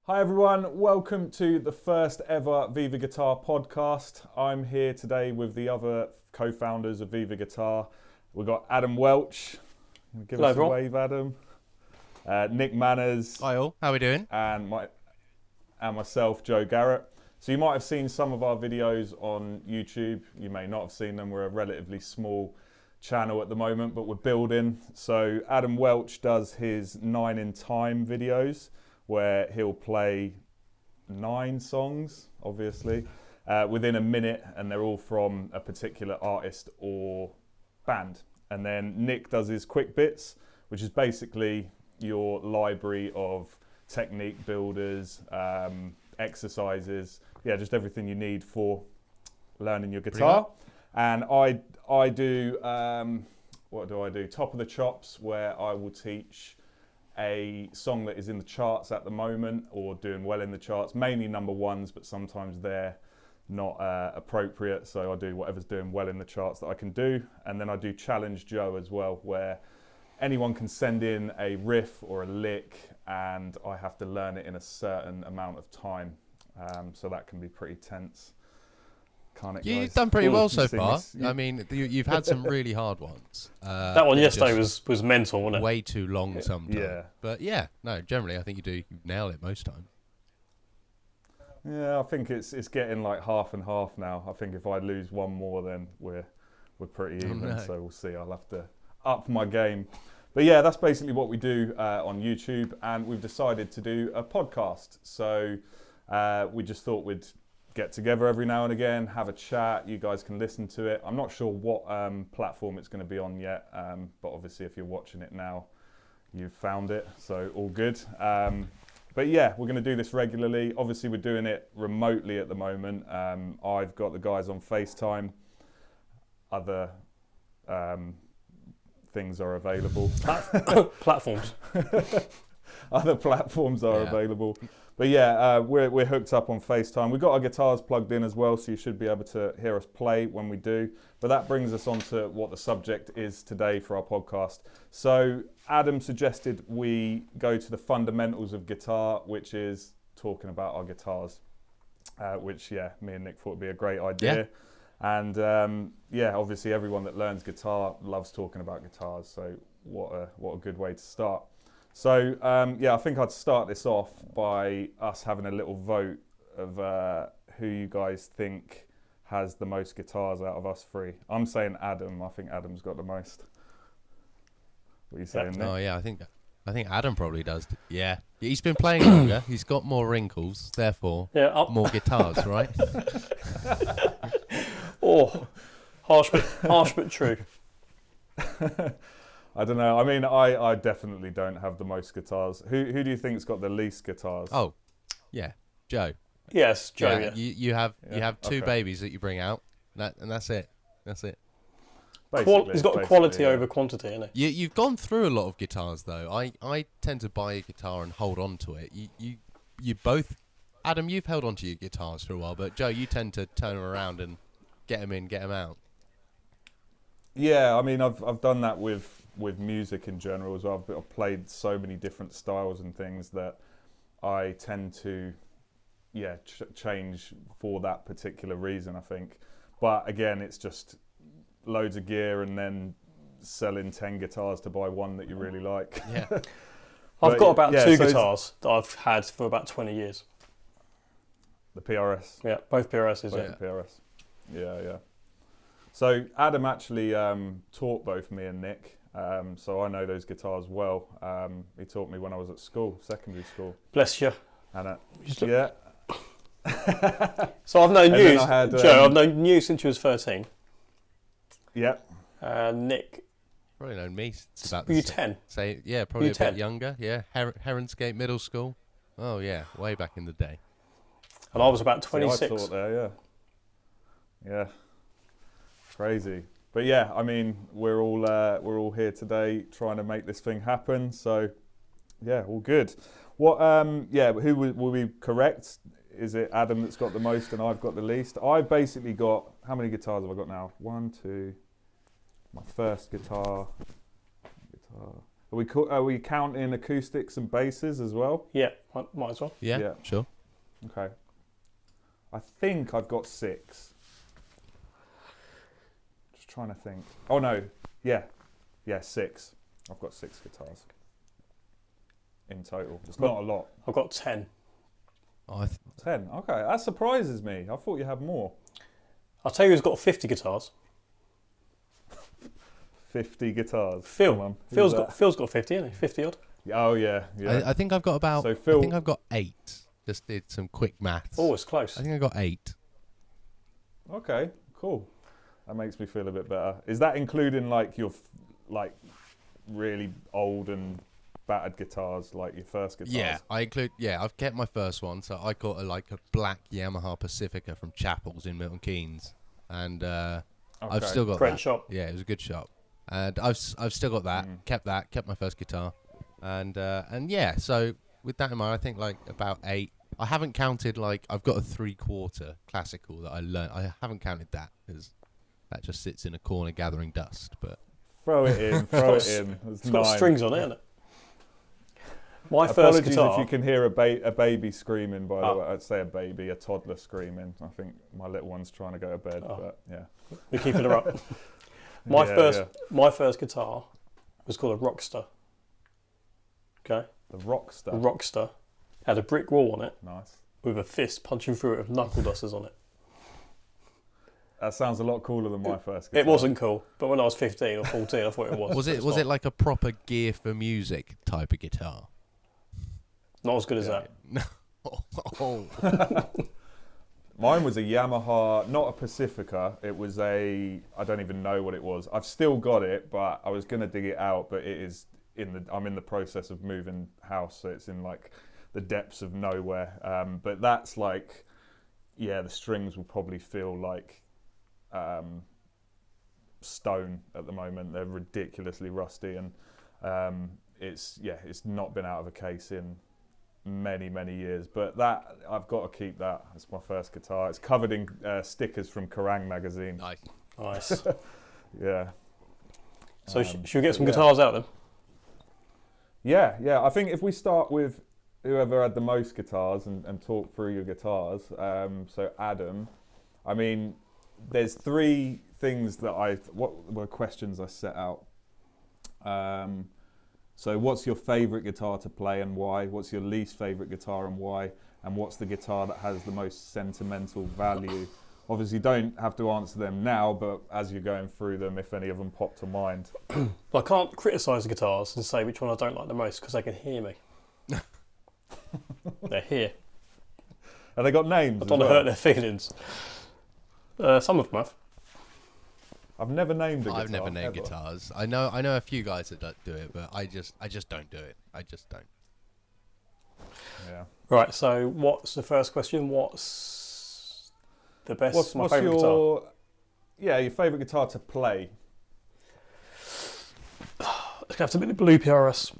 Hi everyone, welcome to the first ever Veevar Guitar Podcast. I'm here today with the other co-founders of Veevar Guitar. We've got Adam Welch. Give Hello, us a everyone. wave, Adam. Nick Manners. Hi all, how are we doing? And myself, Joe Garrett. So you might have seen some of our videos on YouTube. You may not have seen them. We're a relatively small channel at the moment, but we're building. So Adam Welch does his 9 in Time videos, where he'll play 9 songs, obviously, within a minute, and they're all from a particular artist or band. And then Nick does his quick bits, which is basically your library of technique builders, exercises, just everything you need for learning your guitar. And I do, what do I do? Top of the Chops, where I will teach a song that is in the charts at the moment or doing well in the charts, mainly number ones, but sometimes they're not appropriate, so I do whatever's doing well in the charts that I can do. And then I do Challenge Joe as well, where anyone can send in a riff or a lick and I have to learn it in a certain amount of time, so that can be pretty tense. Can't it, guys? You've done pretty well so far. Yeah. I mean, you've had some really hard ones. That one yesterday was mental, wasn't it? Way too long sometimes. Yeah. But no, generally I think you nail it most time. Yeah, I think it's getting like half and half now. I think if I lose one more, then we're pretty even. no. So we'll see. I'll have to up my game. But yeah, that's basically what we do on YouTube, and we've decided to do a podcast. So we just thought we'd get together every now and again, have a chat. You guys can listen to it. I'm not sure what platform it's going to be on yet, but obviously if you're watching it now, you've found it, so all good. But yeah, we're going to do this regularly. Obviously we're doing it remotely at the moment. I've got the guys on FaceTime. Other things are available. Platforms. Other platforms are available. But yeah, we're hooked up on FaceTime. We've got our guitars plugged in as well, so you should be able to hear us play when we do. But that brings us on to what the subject is today for our podcast. So Adam suggested we go to the fundamentals of guitar, which is talking about our guitars, which, me and Nick thought would be a great idea. Yeah. And obviously everyone that learns guitar loves talking about guitars, so what a good way to start. So, I think I'd start this off by us having a little vote of who you guys think has the most guitars out of us three. I'm saying Adam. I think Adam's got the most. What are you saying, Nick? Oh yeah, I think Adam probably does. Yeah, he's been playing longer. He's got more wrinkles, therefore more guitars, right? Oh, harsh but true. I don't know. I mean, I definitely don't have the most guitars. Who do you think's got the least guitars? Oh, yeah, Joe. Yes, Joe. Yeah. You have two babies that you bring out, and that's it. That's it. He's got quality over quantity, isn't he? You've gone through a lot of guitars though. I tend to buy a guitar and hold on to it. You both, Adam, you've held on to your guitars for a while, but Joe, you tend to turn them around and get them in, get them out. Yeah, I mean, I've done that with music in general as well. I've played so many different styles and things that I tend to, change for that particular reason, I think. But again, it's just loads of gear and then selling 10 guitars to buy one that you really like. Yeah. I've got about 2 guitars that I've had for about 20 years. The PRS? Yeah, both PRSs. Both the PRS. Yeah. So Adam actually taught both me and Nick, so I know those guitars well. He taught me when I was at school, secondary school. Bless you. And yeah. So I've known you, Joe. I've known you since you was 13. Yeah. Nick. Probably known me since about Were you 10? Probably a bit younger. Yeah, Heronsgate Middle School. Oh yeah, way back in the day. And I was about 26. I taught there, yeah. Crazy. But yeah, I mean, we're all here today trying to make this thing happen. So yeah, all good. What? Who will be correct? Is it Adam that's got the most and I've got the least? I've basically got, how many guitars have I got now? 1, 2. My first guitar. Are we counting acoustics and basses as well? Yeah, might as well. Yeah, sure. Okay. I think I've got 6. Just trying to think. Oh no, yeah, 6. I've got 6 guitars in total. It's not a lot. I've got 10. 10. Okay, that surprises me. I thought you had more. I'll tell you who's got 50 guitars. 50 guitars. Phil's got 50, isn't he? 50 odd. Oh yeah. I think I've got about. So Phil, I think I've got 8. Just did some quick maths. Oh, it's close. I think I got 8. Okay, cool. That makes me feel a bit better. Is that including like your really old and battered guitars, like your first guitars? Yeah, I've kept my first one, so I got a black Yamaha Pacifica from Chapels in Milton Keynes, and I've still got Great that. shop. Yeah, it was a good shop, and I've still got that. Kept my first guitar, and yeah. So with that in mind, I think like about 8. I haven't counted I've got a 3/4 classical that I learned. I haven't counted that because that just sits in a corner gathering dust. But throw it in. It's got strings on it, hasn't it? My Apologies first guitar. if you can hear a baby screaming, by the way. I'd say a toddler screaming. I think my little one's trying to go to bed, but yeah. We're keeping her up. My first guitar was called a Rockstar. Okay? The Rockstar? A Rockstar. Had a brick wall on it. Nice. With a fist punching through it with knuckle dusters on it. That sounds a lot cooler than my first guitar. It wasn't cool, but when I was 15 or 14, I thought it was. Was it like a proper gear for music type of guitar? Not as good as that. Oh. Mine was a Yamaha, not a Pacifica. It was I don't even know what it was. I've still got it, but I was going to dig it out, but it is I'm in the process of moving house, so it's in the depths of nowhere. But that's the strings will probably feel like stone at the moment. They're ridiculously rusty, and it's not been out of a case in many years, but that I've got to keep that. It's my first guitar. It's covered in stickers from Kerrang magazine. Nice. Yeah. So should we get some guitars out then? Yeah. I think if we start with whoever had the most guitars and talk through your guitars. So Adam, I mean, there's 3 things what were questions I set out. So what's your favourite guitar to play and why? What's your least favourite guitar and why? And what's the guitar that has the most sentimental value? Obviously, don't have to answer them now, but as you're going through them, if any of them pop to mind. I can't criticise the guitars and say which one I don't like the most because they can hear me. They're here. And they got names. I don't want to hurt their feelings. Some of them have. I've never named a guitar. I've never named guitars. I know a few guys that do it, but I just don't do it. I just don't. Yeah. Right. So, what's the first question? What's the best? What's favourite guitar? Yeah, your favourite guitar to play. It's gonna have to be the Blue PRS.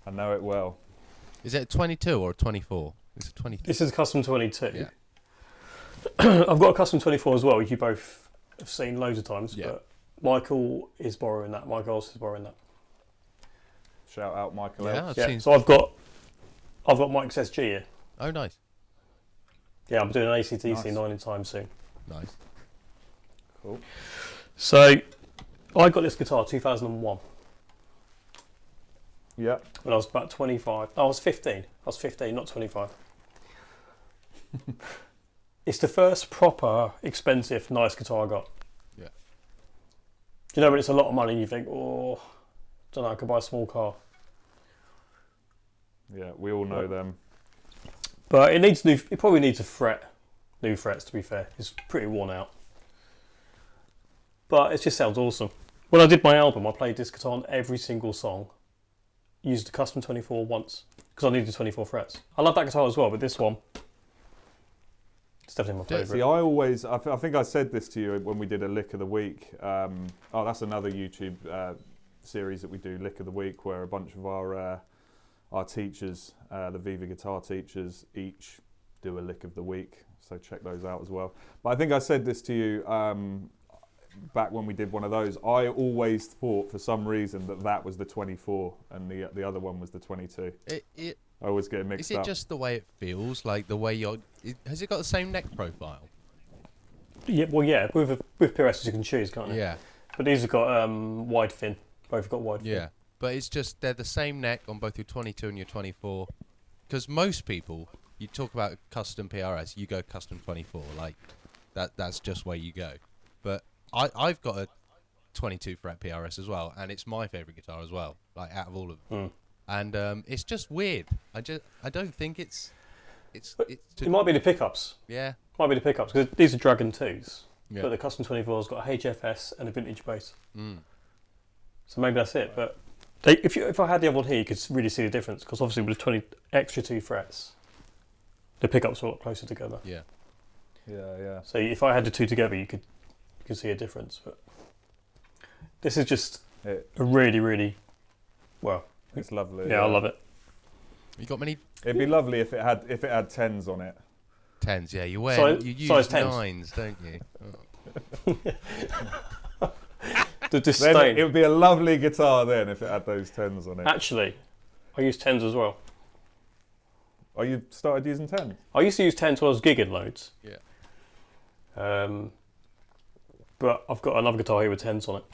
I know it well. Is it a 22 or a 24? It's a 22. This is a custom 22. Yeah. I've got a custom 24 as well, which you both have seen loads of times. Yeah. But Michael is borrowing that. Mike Olsen is borrowing that. Shout out Michael. Yeah, I've seen. So I've got Mike's SG here. Oh, nice. Yeah, I'm doing an ACDC Nice. 9 in time soon. Nice. Cool. So I got this guitar 2001 Yeah. when I was about 25. I was 15. I was 15, not 25. It's the first proper, expensive, nice guitar I got. Yeah. You know when it's a lot of money and you think, oh, don't know, I could buy a small car. Yeah, we all know them. But it probably needs new frets to be fair. It's pretty worn out. But it just sounds awesome. When I did my album, I played this guitar on every single song. Used the custom 24 once because I needed 24 frets. I love that guitar as well, but this one, it's definitely my favourite. See, I think I said this to you when we did a Lick of the Week. That's another YouTube series that we do, Lick of the Week, where a bunch of our teachers, the Veevar Guitar teachers, each do a Lick of the Week. So check those out as well. But I think I said this to you. back when we did one of those, I always thought for some reason that was the 24 and the other one was the 22. I always get it mixed up. Is it just the way it feels? Like the way has it got the same neck profile? Yeah, well, yeah. With PRSs you can choose, can't you? Yeah. But these have got wide fin. Both have got wide fin. Yeah. But it's just they're the same neck on both your 22 and your 24. Because most people, you talk about custom PRS, you go custom 24. Like that's just where you go. But I've got a 22 fret PRS as well, and it's my favourite guitar as well. Like out of all of them. And it's just weird. I don't think it might be the pickups. Yeah. Might be the pickups because these are Dragon 2s. Yeah. But the custom 24's got a HFS and a vintage bass. Mm. So maybe that's it. But if I had the other one here, you could really see the difference because obviously with the 20 extra 2 frets, the pickups are a lot closer together. Yeah. Yeah. So if I had the two together, you could see a difference. But this is just a really, really well. It's lovely. Yeah, I love it. You got many? It'd be lovely if it had 10s on it. 10s, yeah. You use size 9s, don't you? Oh. The disdain. Then it would be a lovely guitar then if it had those 10s on it. Actually, I use 10s as well. Oh, you started using 10s? I used to use 10s when I was gigging loads. Yeah. But I've got another guitar here with 10s on it,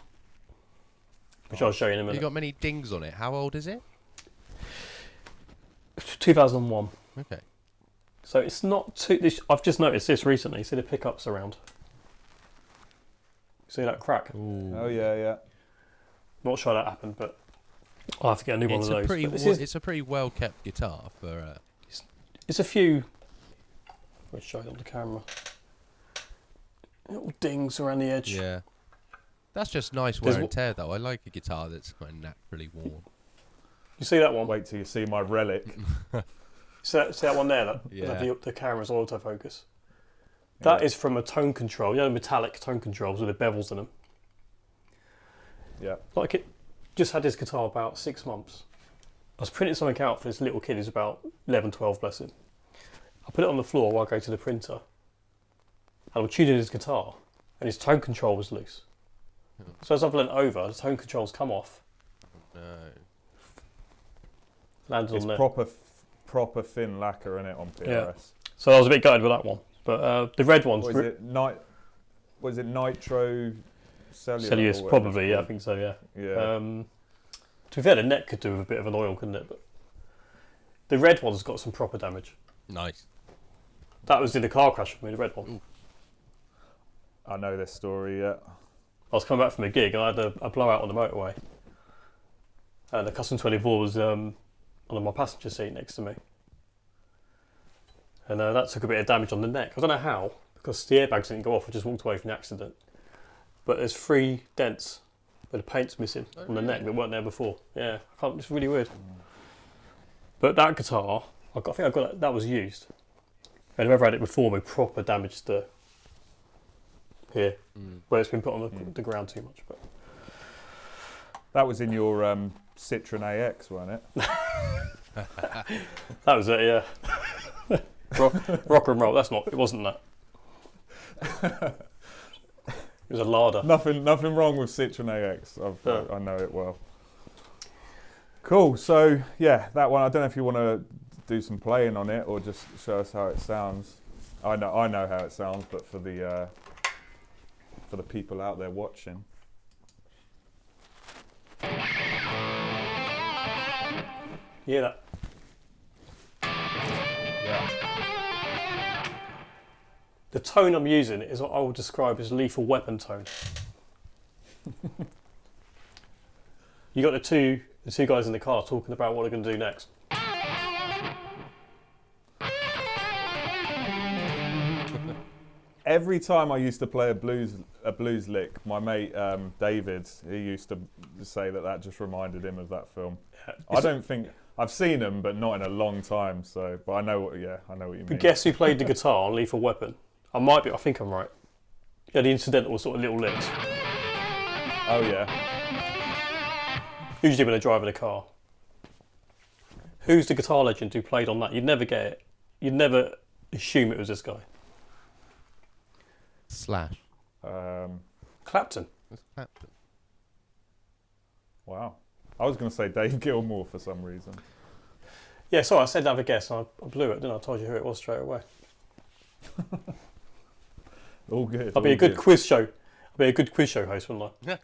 which I'll show you in a minute. You got many dings on it. How old is it? 2001. Okay. So it's not too... I've just noticed this recently. See the pickups around? See that crack? Ooh. Oh, yeah. Not sure that happened, but I'll have to get a new one of those. It's a pretty well kept guitar for. It's a few. Let's show it on the camera. Little dings around the edge. Yeah. That's just nice wear and tear, though. I like a guitar that's kind of naturally worn. You see that one? Wait till you see my relic. See that one there? Yeah. The camera's autofocus. That is from a tone control. You know, metallic tone controls with the bevels in them. Yeah. Like it. Just had this guitar about 6 months. I was printing something out for this little kid who's about 11, 12, bless him. I put it on the floor while I go to the printer. And I'm tuning his guitar, and his tone control was loose. So as I've leant over, the tone control's come off. No. Landed It's on there. proper thin lacquer in it on PRS. Yeah. So I was a bit gutted with that one. But the red one's... Was it Nitro Cellulose? Cellulose, probably, yeah, I think so, yeah. Yeah. To be fair, the neck could do with a bit of an oil, couldn't it? But the red one's got some proper damage. Nice. That was in a car crash with me, the red one. Ooh. I know this story, yeah. I was coming back from a gig and I had a blowout on the motorway. And the Custom 24 was on my passenger seat next to me. And that took a bit of damage on the neck. I don't know how, because the airbags didn't go off. I just walked away from the accident. But there's 3 dents where the paint's missing on the neck that weren't there before. Yeah, it's really weird. But that guitar, I think I got that was used. And whoever had it before me proper damaged the here, where it's been put on the ground too much. But That was in your Citroen AX, wasn't it? that was it, yeah. Rock and roll. It wasn't that. It was a Lada. Nothing wrong with Citroen AX. I know it well. Cool. So yeah, that one. I don't know if you want to do some playing on it or just show us how it sounds. I know how it sounds, but for the people out there watching. Yeah, that. Yeah. The tone I'm using is what I would describe as lethal weapon tone. You got the two guys in the car talking about what they're going to do next. Every time I used to play a blues lick, my mate David, he used to say that just reminded him of that film. Yeah. I don't think I've seen them, but not in a long time. So, but I know what you mean. But guess who played the guitar on Lethal Weapon? I think I'm right. Yeah, the incidental sort of little licks. Oh yeah. Usually when they're driving a car. Who's the guitar legend who played on that? You'd never get it. You'd never assume it was this guy. Slash. Clapton. It's Clapton. Wow. I was going to say Dave Gilmour for some reason. Yeah, sorry, I said have a guess and I blew it, didn't I? I told you who it was straight away. All good. I'll be a good quiz show. I'll be a good quiz show host, wouldn't I? Yeah.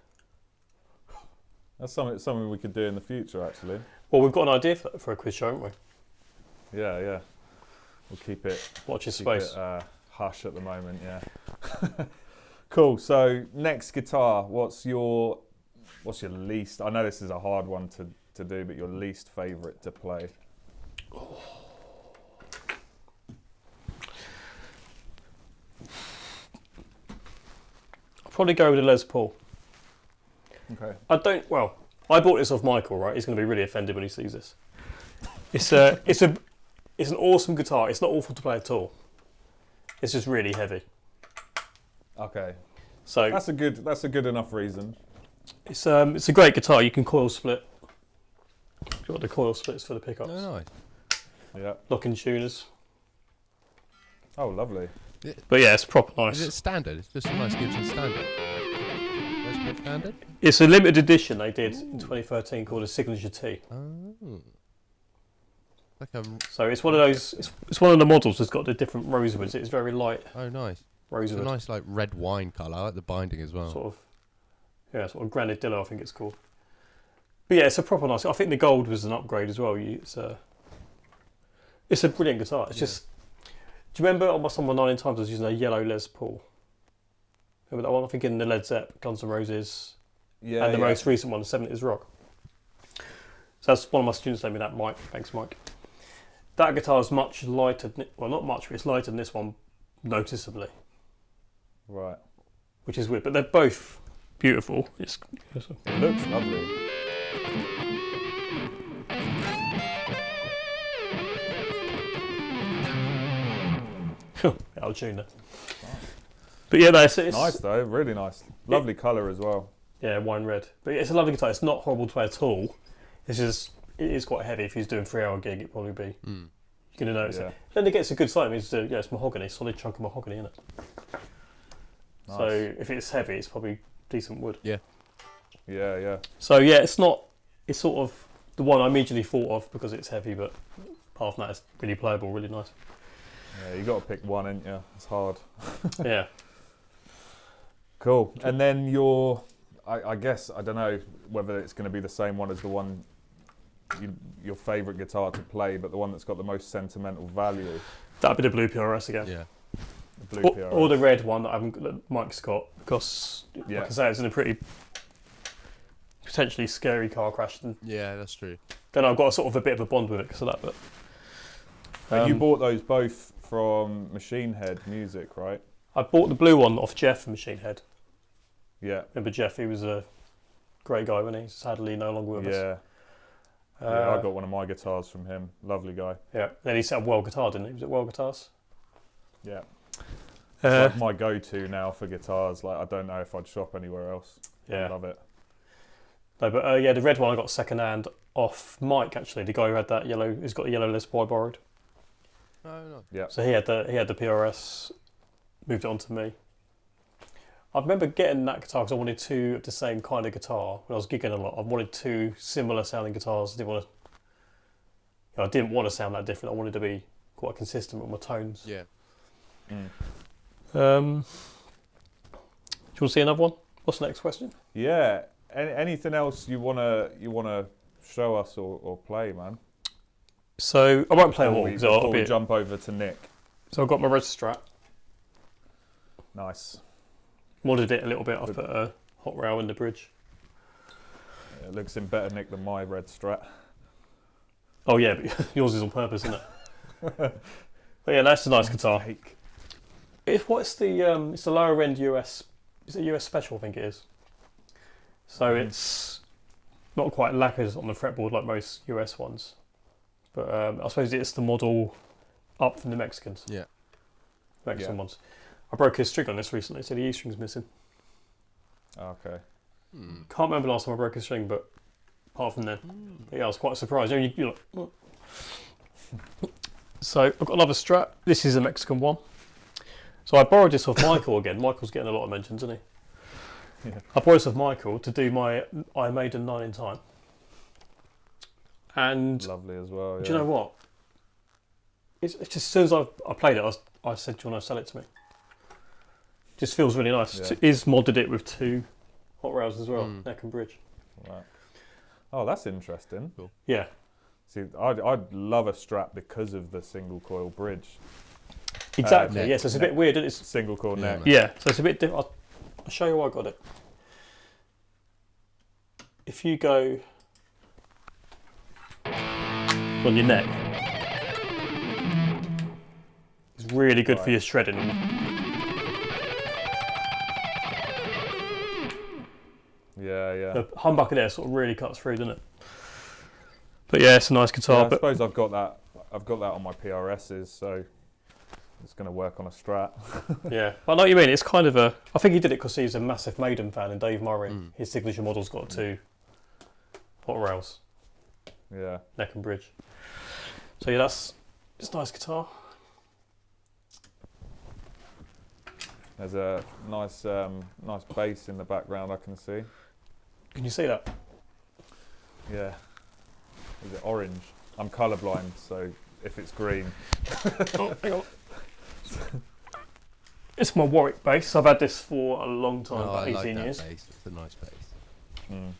That's something we could do in the future, actually. Well, we've got an idea for a quiz show, haven't we? Yeah, yeah. We'll keep it. Watch your keep space. it, hush at the moment. Yeah. Cool. So next guitar, what's your least? I know this is a hard one to do, but your least favourite to play. I'll probably go with a Les Paul. Okay. I bought this off Michael, right? He's going to be really offended when he sees this. It's an awesome guitar. It's not awful to play at all. It's just really heavy. Okay. So That's a good enough reason. it's a great guitar. You can coil split. Got the coil splits for the pickups. Oh, nice. Yeah. Locking tuners. Oh, lovely. But yeah, it's proper nice. Is it standard? It's just a nice Gibson standard. That's standard? It's a limited edition they did in 2013 called a Signature T. Oh. Like a... So it's one of those. It's one of the models that's got the different rosewoods. It's very light Oh, nice. It's a rosewood, nice, like, red wine colour. I like the binding as well. sort of granadillo, I think it's called. But yeah, it's a proper nice. I think the gold was an upgrade as well. It's a brilliant guitar. It's just. Do you remember on my 9 times I was using a yellow Les Paul? Remember that one? I think in the Led Zepp, Guns N' Roses, Yeah. and the yeah. most recent one, 70s Rock. So that's one of my students told me that, Mike. Thanks, Mike. That guitar is much lighter. Well, not much, but it's lighter than this one, noticeably, Right. which is weird. But they're both beautiful. It looks lovely. I'll tune it. But yeah, no, it's Nice though, really nice. Lovely colour as well. Yeah, wine red. But it's a lovely guitar. It's not horrible to play at all. It is quite heavy. If he's doing a 3-hour gig, it'd probably be. You're going to notice Yeah. it. Then it gets a good sound. It's mahogany, solid chunk of mahogany in it. Nice. So if it's heavy, it's probably decent wood. Yeah, yeah. So yeah, it's not. It's sort of the one I immediately thought of because it's heavy, but apart from that, it's really playable, really nice. Yeah, you got to pick one, ain't you? It's hard. Yeah. Cool. And then I guess, I don't know whether it's going to be the same one as the one, your favourite guitar to play, but the one that's got the most sentimental value. That'd be the blue PRS again. Yeah. The blue PRS. Or the red one that Mike's got, because, Yeah. like I say, it's in a pretty potentially scary car crash. And Yeah, that's true. then I've got a bit of a bond with it because of that. But And you bought those both from Machine Head Music, right? I bought the blue one off Jeff from Machine Head. Yeah. Remember Jeff? He was a great guy, wasn't he? Sadly, no longer with us. Yeah, I got one of my guitars from him. Lovely guy. Yeah. Then he set up World Guitar, didn't he? Was it World Guitars? Yeah. It's like my go-to now for guitars. Like, I don't know if I'd shop anywhere else. Yeah. I love it. No, but yeah, the red one I got second hand off Mike actually. The guy who had that yellow, who's got the yellow Les Paul I borrowed. Oh, no. Yeah. So he had the PRS, moved it on to me. I remember getting that guitar because I wanted two of the same kind of guitar when I was gigging a lot. I wanted two similar sounding guitars. I didn't want to sound that different. I wanted to be quite consistent with my tones. Yeah. Do you want to see another one? What's the next question? Yeah. Anything else you wanna show us or play, man? So I won't play them all because Before we jump over to Nick. So I've got my red Strat. Nice. Modded it a little bit. I put a hot rail in the bridge. Yeah, it looks in better nick than my red Strat. Oh yeah, but yours is on purpose, isn't it? But yeah, that's a nice guitar. Fake. It's the lower end US. It's a US special, I think it is. So it's not quite lacquered on the fretboard like most US ones, but I suppose it's the model up from the Mexicans. Yeah. Mexican ones. I broke a string on this recently, so the E string's missing. Okay. Can't remember the last time I broke a string, but apart from then, yeah, I was quite surprised. You're like, "What?" So I've got another Strat. This is a Mexican one. So I borrowed this off Michael again. Michael's getting a lot of mentions, isn't he? I borrowed this of Michael to do my Iron Maiden 9 in Time. And Lovely as well. do you know what? It's just as soon as I played it, I said, "Do you want to sell it to me?" Just feels really nice. Yeah. Is modded it with 2 hot rails as well, neck and bridge. Right. Oh, that's interesting. Cool. Yeah. See, I'd love a Strat because of the single coil bridge. Exactly. Neck- Yes, it's a bit weird. It's Single coil neck. man. yeah. So it's a bit different. I'll show you why I got it. If you go on your neck, it's really good for your shredding. Yeah. The humbucker there sort of really cuts through, doesn't it? But yeah, it's a nice guitar. I but suppose I've got that on my PRSs, so it's going to work on a Strat. yeah, I know what you mean. It's kind of a. I think he did it because he's a massive Maiden fan, and Dave Murray, his signature model's got 2 hot rails, Yeah. neck and bridge. So yeah, it's a nice guitar. There's a nice bass in the background I can see. Can you see that? Yeah. Is it orange? I'm colourblind, so if it's green. Oh, hang on. It's my Warwick Base. I've had this for a long time, Oh, about I 18 like that years. bass. It's a nice bass. Mm.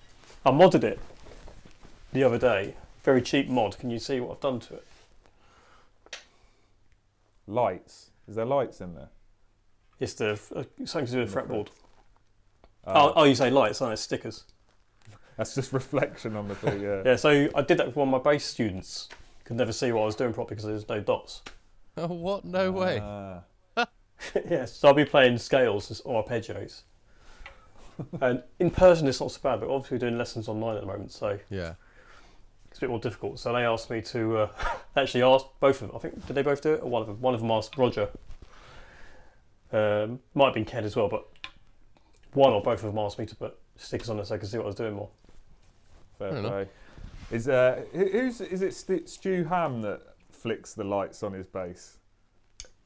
I modded it the other day. Very cheap mod. Can you see what I've done to it? Lights. Is there lights in there? It's something to do with In the fretboard. Oh, Oh, you say lights, aren't it? Stickers. that's just reflection on the thing, yeah. Yeah, so I did that with one of my bass students. Could never see what I was doing properly because there's no dots. Oh, what? No way. Ah. Yes, so I'll be playing scales or arpeggios. And in person it's not so bad, but obviously we're doing lessons online at the moment, so Yeah. it's a bit more difficult. So they asked me to actually ask both of them. I think did they both do it or one of them? One of them asked Roger. Might have been Ken as well, but one or both of them asked me to put stickers on it so I could see what I was doing more. Fair Fair enough. play. Is it Stu Ham that flicks the lights on his bass?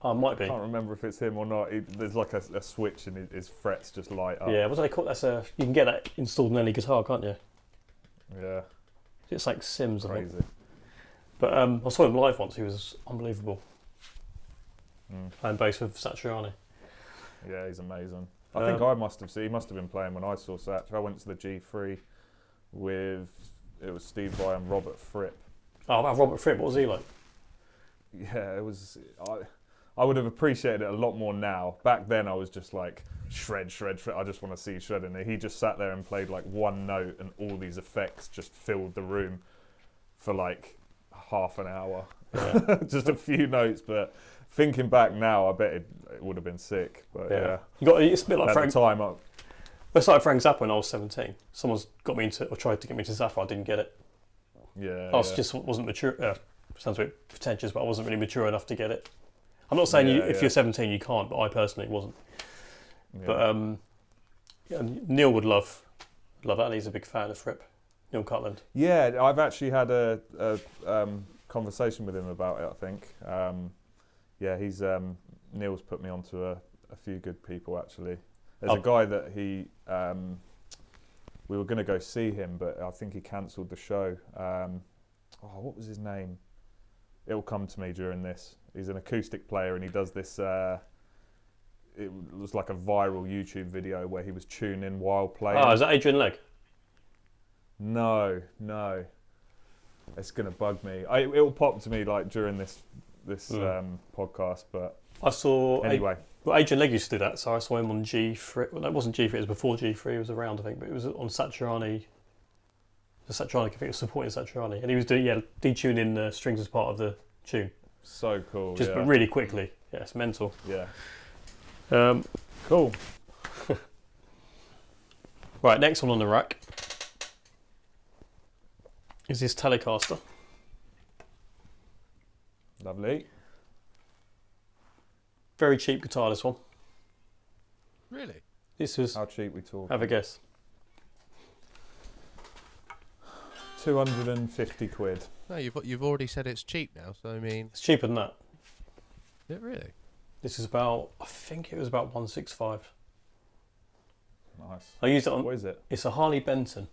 Oh, might be. I can't remember if it's him or not. There's like a switch and his frets just light up. Yeah, what do they call it? You can get that installed in any guitar, can't you? Yeah. It's like Sims, I think. Crazy. But I saw him live once. He was unbelievable. Mm. Playing bass with Satriani. Yeah, he's amazing. I think I must have seen. He must have been playing when I saw Satch. I went to the G3 with it was Steve Vai and Robert Fripp. Oh, about Robert Fripp. What was he like? Yeah, it was. I would have appreciated it a lot more now. Back then, I was just like shred. I just want to see shredding. He just sat there and played like one note, and all these effects just filled the room for like half an hour. Yeah. Just a few notes, but thinking back now, I bet it would have been sick. But yeah, It's a bit like at Frank. the time, It's like Frank Zappa when I was 17. Someone's got me into, or tried to get me to Zappa. I didn't get it. Just wasn't mature. Sounds a bit pretentious, but I wasn't really mature enough to get it. I'm not saying if you're 17 you can't, but I personally wasn't. Yeah. But Neil would love that. And he's a big fan of Fripp. Neil Cutland. Yeah, I've actually had a conversation with him about it. I think. He's Neil's put me onto a few good people actually. There's a guy that we were going to go see him, but I think he cancelled the show. What was his name? It'll come to me during this. He's an acoustic player and he does this. It was like a viral YouTube video where he was tuning while playing. Oh, is that Adrian Legg? No. It's going to bug me. It'll pop to me like during this podcast, but I saw. anyway. Adrian Legg used to do that, so I saw him on G3. Well, that wasn't G3, it was before G3 was around, I think, but it was on Satriani. I think it was supporting Satriani. And he was detuning the strings as part of the tune. So cool. But really quickly. Yeah, it's mental. Yeah. Cool. Right, next one on the rack is this Telecaster. Lovely. Very cheap guitar, this one. Really? This was, How cheap we talk? have a guess. 250 quid. No, you've already said it's cheap now, so I mean... It's cheaper than that. Is it really? This is about, I think it was about 165. Nice. I used it on. What is it? It's a Harley Benton.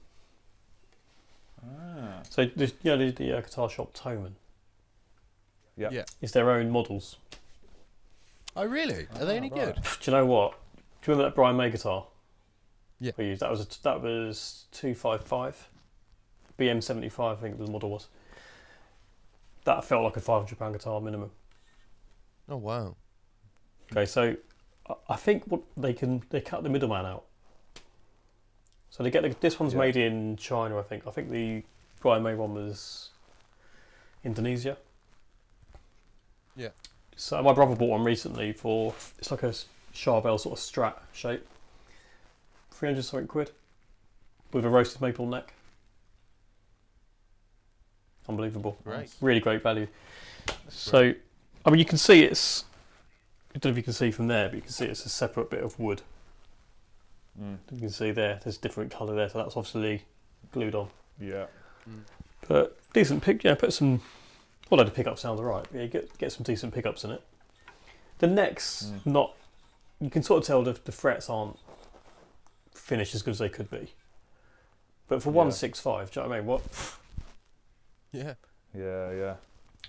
Ah. So the guitar shop Toman. Yep. Yeah. It's their own models. Oh, really? Are they any right. good? Do you know what? Do you remember that Brian May guitar? Yeah. We used that was 255 BM75, I think the model was. That felt like a £500 guitar minimum. Oh, wow. Okay, so I think what they cut the middleman out. So they get this one's made in China, I think. I think the Brian May one was Indonesia. Yeah. So my brother bought one recently for, it's like a Charbel sort of Strat shape. 300 something quid with a roasted maple neck. Unbelievable. Great. Really great value. So, I mean, you can see it's, I don't know if you can see from there, but you can see it's a separate bit of wood. You can see there's different colour there, so that's obviously glued on. Yeah. But decent pick, put some, although the pickup sounds alright, yeah, get some decent pickups in it. The neck's not, you can sort of tell the frets aren't finished as good as they could be. But for 165, do you know what I mean? What? Yeah. Yeah.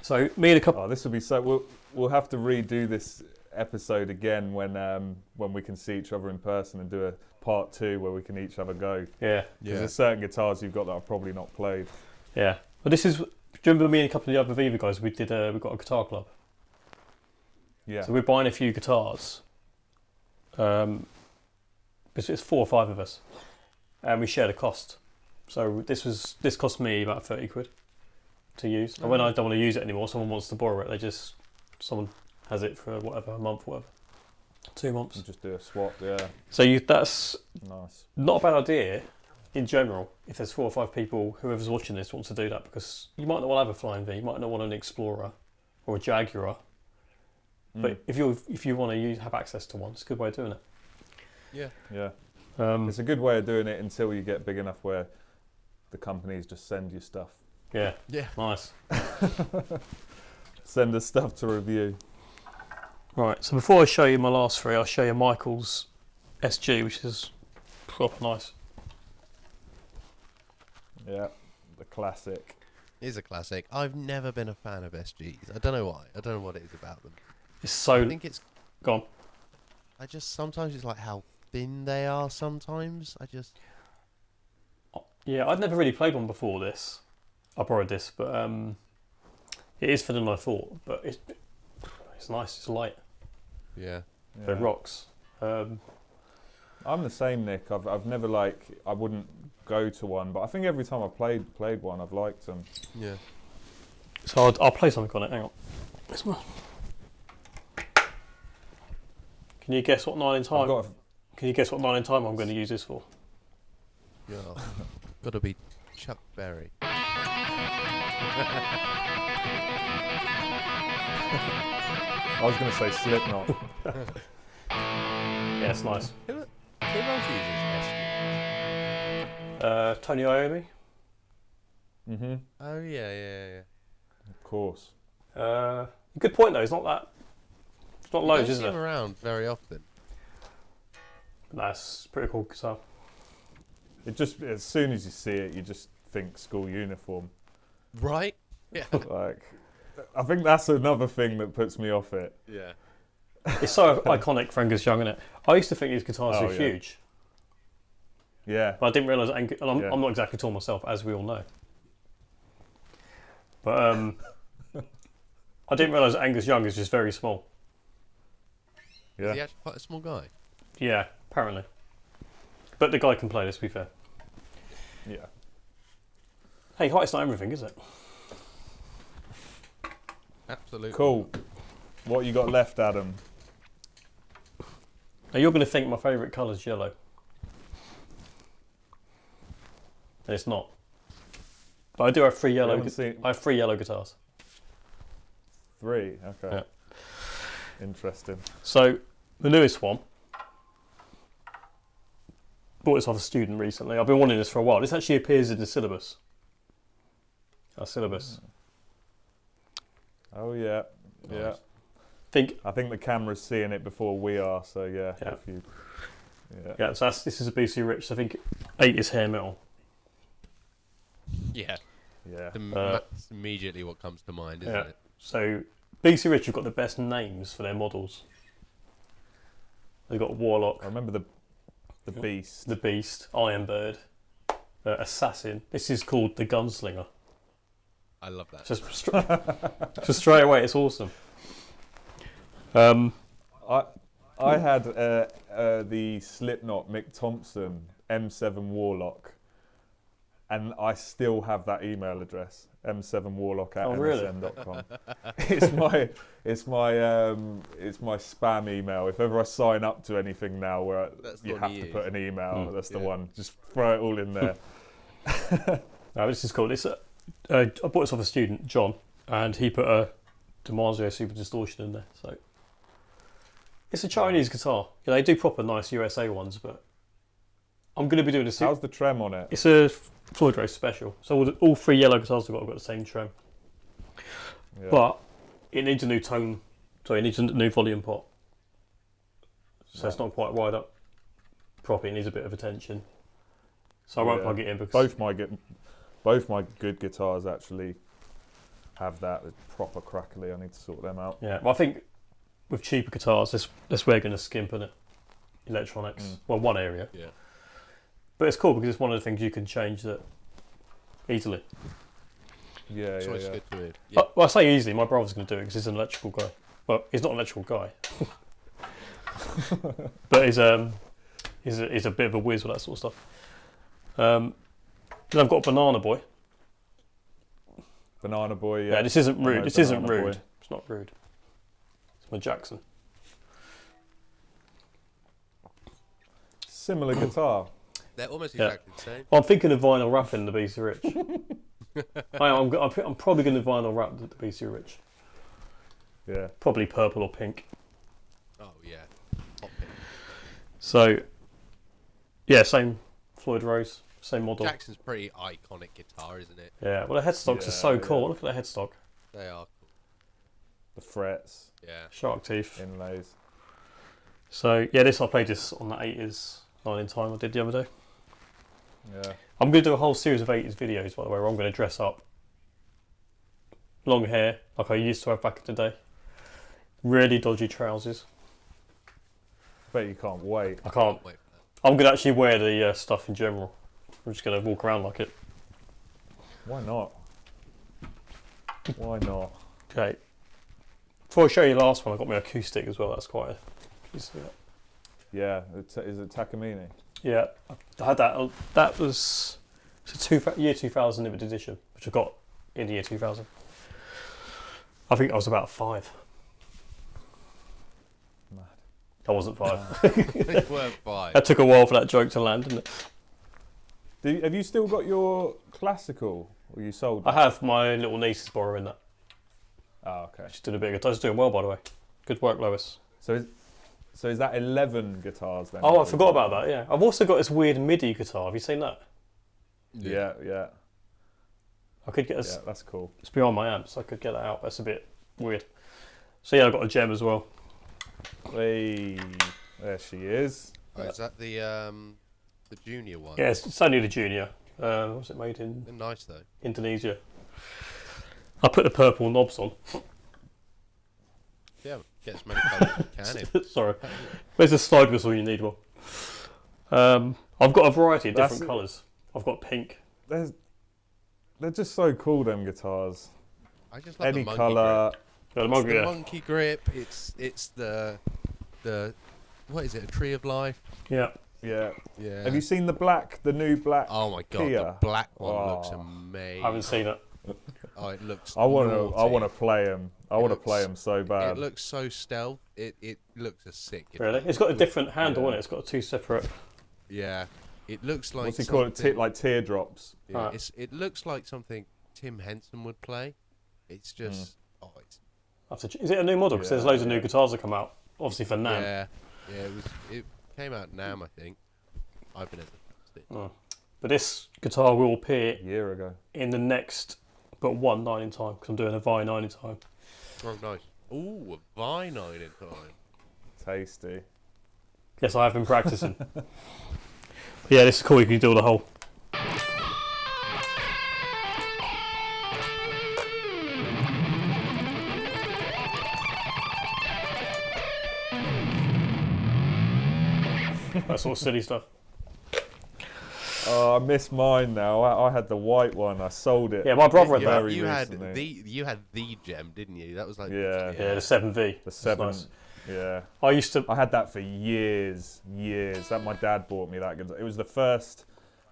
So me and a couple. Oh, this will be so. We'll have to redo this episode again when we can see each other in person and do a part 2 where we can each have a go. Yeah. Because there's certain guitars you've got that I've probably not played. Yeah. But this is. Do you remember me and a couple of the other Veevar guys? We got a guitar club. Yeah. So we're buying a few guitars. It's 4 or 5 of us, and we share the cost. So this cost me about 30 quid to use. And when I don't want to use it anymore, someone wants to borrow it. Someone has it for whatever, a month, whatever, 2 months. And just do a swap. Yeah. So that's Nice. not a bad idea in general. If there's 4 or 5 people, whoever's watching this wants to do that, because you might not want to have a Flying V, you might not want an Explorer or a Jaguar. But if you want to have access to one, it's a good way of doing it. Yeah. It's a good way of doing it until you get big enough where the companies just send you stuff. Yeah. Yeah. Nice. Send us stuff to review. Right, so before I show you my last 3, I'll show you Michael's SG, which is proper nice. Yeah, the classic. It is a classic. I've never been a fan of SGs. I don't know why. I don't know what it is about them. It's so... I think it's... Gone. Sometimes it's like how thin they are sometimes. Yeah, I'd never really played one before this. I borrowed this, but it is thinner than I thought. But it's nice. It's light. Yeah. It rocks. I'm the same, Nick. I've never I wouldn't go to one, but I think every time I've played one, I've liked them. Yeah. So I'll play something on it. Hang on. This one. Can you guess what 9 in time? Can you guess what 9 in time I'm going to use this for? Yeah. Got to be Chuck Berry. I was going to say Slipknot. Yeah, it's nice. Who else uses Tony Iommi. Mm-hmm. Oh yeah. Of course. Good point though. It's not loads, You is don't see it? them around very often. That's pretty cool guitar. It just, as soon as you see it, you just think school uniform. Right? Yeah. I think that's another thing that puts me off it. Yeah. It's so iconic for Angus Young, isn't it? I used to think these guitars were huge, Yeah. but I didn't realise. I'm not exactly tall myself, as we all know. But I didn't realise Angus Young is just very small. Yeah. Is he actually quite a small guy? Yeah, apparently. But the guy can play, let's be fair. Yeah. Hey, height's not everything, is it? Absolutely. Cool. What you got left, Adam? Now you're going to think my favourite colour is yellow. And it's not. But I do have 3 yellow. I have 3 yellow guitars. 3. Okay. Yeah. Interesting. So the newest one. Bought this off a student recently. I've been wanting this for a while. This actually appears in the syllabus. Our syllabus. Oh yeah. Yeah. I think the camera's seeing it before we are. So yeah. Yeah. If you Yeah, so this is a BC Rich. I think 8 is hair metal. Yeah. Yeah. That's immediately what comes to mind, isn't it? So BC Rich have got the best names for their models. They've got Warlock. I remember the Beast. The Beast, Ironbird, Assassin. This is called the Gunslinger. I love that. Just straight away, it's awesome. I had the Slipknot Mick Thompson M7 Warlock, and I still have that email address, m7warlock@msn.com. It's my spam email. If ever I sign up to anything now where you have to put an email, that's the one. Just throw it all in there. No, this is cool. I bought this off a student, John, and he put a DiMarzio Super Distortion in there. So it's a Chinese guitar. Yeah, they do proper nice USA ones, but I'm going to be doing a. How's the trem on it? It's a Floyd Rose special. So all 3 yellow guitars have got the same trem, but it needs a new tone. So it needs a new volume pot. So it's not quite wired up properly. It needs a bit of attention. So I won't plug it in because both my good guitars actually have that. They're proper crackly. I need to sort them out. Yeah, well, I think with cheaper guitars, that's where you're going to skimp in it. Electronics. Well, one area. Yeah. But it's cool because it's one of the things you can change that easily. Yeah, It's always yeah. good to hear. Yeah. Well, I say easily. My brother's going to do it because he's an electrical guy. Well, he's not an electrical guy, but he's a bit of a whiz with that sort of stuff. Then I've got Banana Boy. Banana Boy, yeah. Yeah, this isn't rude. This isn't Banana rude. Boy. It's not rude. It's my Jackson. Similar guitar. They're almost exactly the same. Well, I'm thinking of vinyl wrapping the BC Rich. I'm probably going to vinyl wrap the BC Rich. Yeah. Probably purple or pink. Oh, yeah. Hot pink. So, yeah, same Floyd Rose, same model. Jackson's pretty iconic guitar, isn't it? Yeah, well, the headstocks are so cool. Look at the headstock. They are cool. The frets, Yeah. Shark teeth. inlays. So, yeah, I played this on that 80s 9 in time I did the other day. Yeah. I'm going to do a whole series of 80s videos, by the way, where I'm going to dress up. Long hair, like I used to have back in the day. Really dodgy trousers. Bet you can't wait. I can't. Wait for that. I'm going to actually wear the stuff in general. I'm just going to walk around like it. Why not? Why not? Okay. Before I show you the last one, I got my acoustic as well. That's quite a... You see that? Yeah. Is it Takamine? Yeah, I had that. That was year 2000 limited edition, which I got in the year 2000. I think I was about 5. Mad. I wasn't 5. They were 5. That took a while for that joke to land, didn't it? Have you still got your classical? Or you sold I it? have. My little niece is borrowing that. Oh, okay. She's doing a bit of guitar. She's doing well, by the way. Good work, Lois. So is that 11 guitars then? Oh, I forgot about that, yeah. I've also got this weird MIDI guitar. Have you seen that? Yeah. I could get Yeah, that's cool. It's behind my amps. I could get that out. That's a bit weird. So yeah, I've got a gem as well. Hey, there she is. Oh, is that the junior one? Yeah, it's only the junior. Was it made in They're nice though. Indonesia? I put the purple knobs on. Yeah, get as many colours as you can in. Sorry. Where's the slide whistle? You need one. I've got a variety of different colours. I've got pink. They're just so cool, them guitars. I just love Any the monkey colour. Yeah, the grip. monkey, It's the yeah. monkey grip. It's the what is it? A tree of life. Yeah. Yeah. Yeah. Have you seen the new black? Oh my god, Kia? the black one looks Oh. amazing. I haven't seen it. Oh, it looks. I want naughty. to play him. I want to play him so bad. It looks so stealth. It looks a sick guitar. Really? It's got a different handle on it. It's got 2 separate. Yeah. It looks like What's he call it? something- Like teardrops. Yeah, Right. it looks like something Tim Henson would play. It's just Is it a new model? Because there's loads of new yeah. guitars that come out. Obviously for NAMM. yeah. It came out NAMM, I think. I've been at the But this guitar will appear A year ago. in the next, but one 9 in time. Because I'm doing a Vi 9 in time. Oh, nice. Ooh, a Vi 9 in time. Tasty. Yes, I have been practicing. Yeah, this is cool. You can do the whole. That sort of silly stuff. Oh, I miss mine now. I had the white one. I sold it. Yeah, my brother had that. You recently. had the gem, didn't you? That was like Yeah. Yeah, the 7V. The 7. Nice. Yeah. I had that for years. That my dad bought me that guitar. It was the first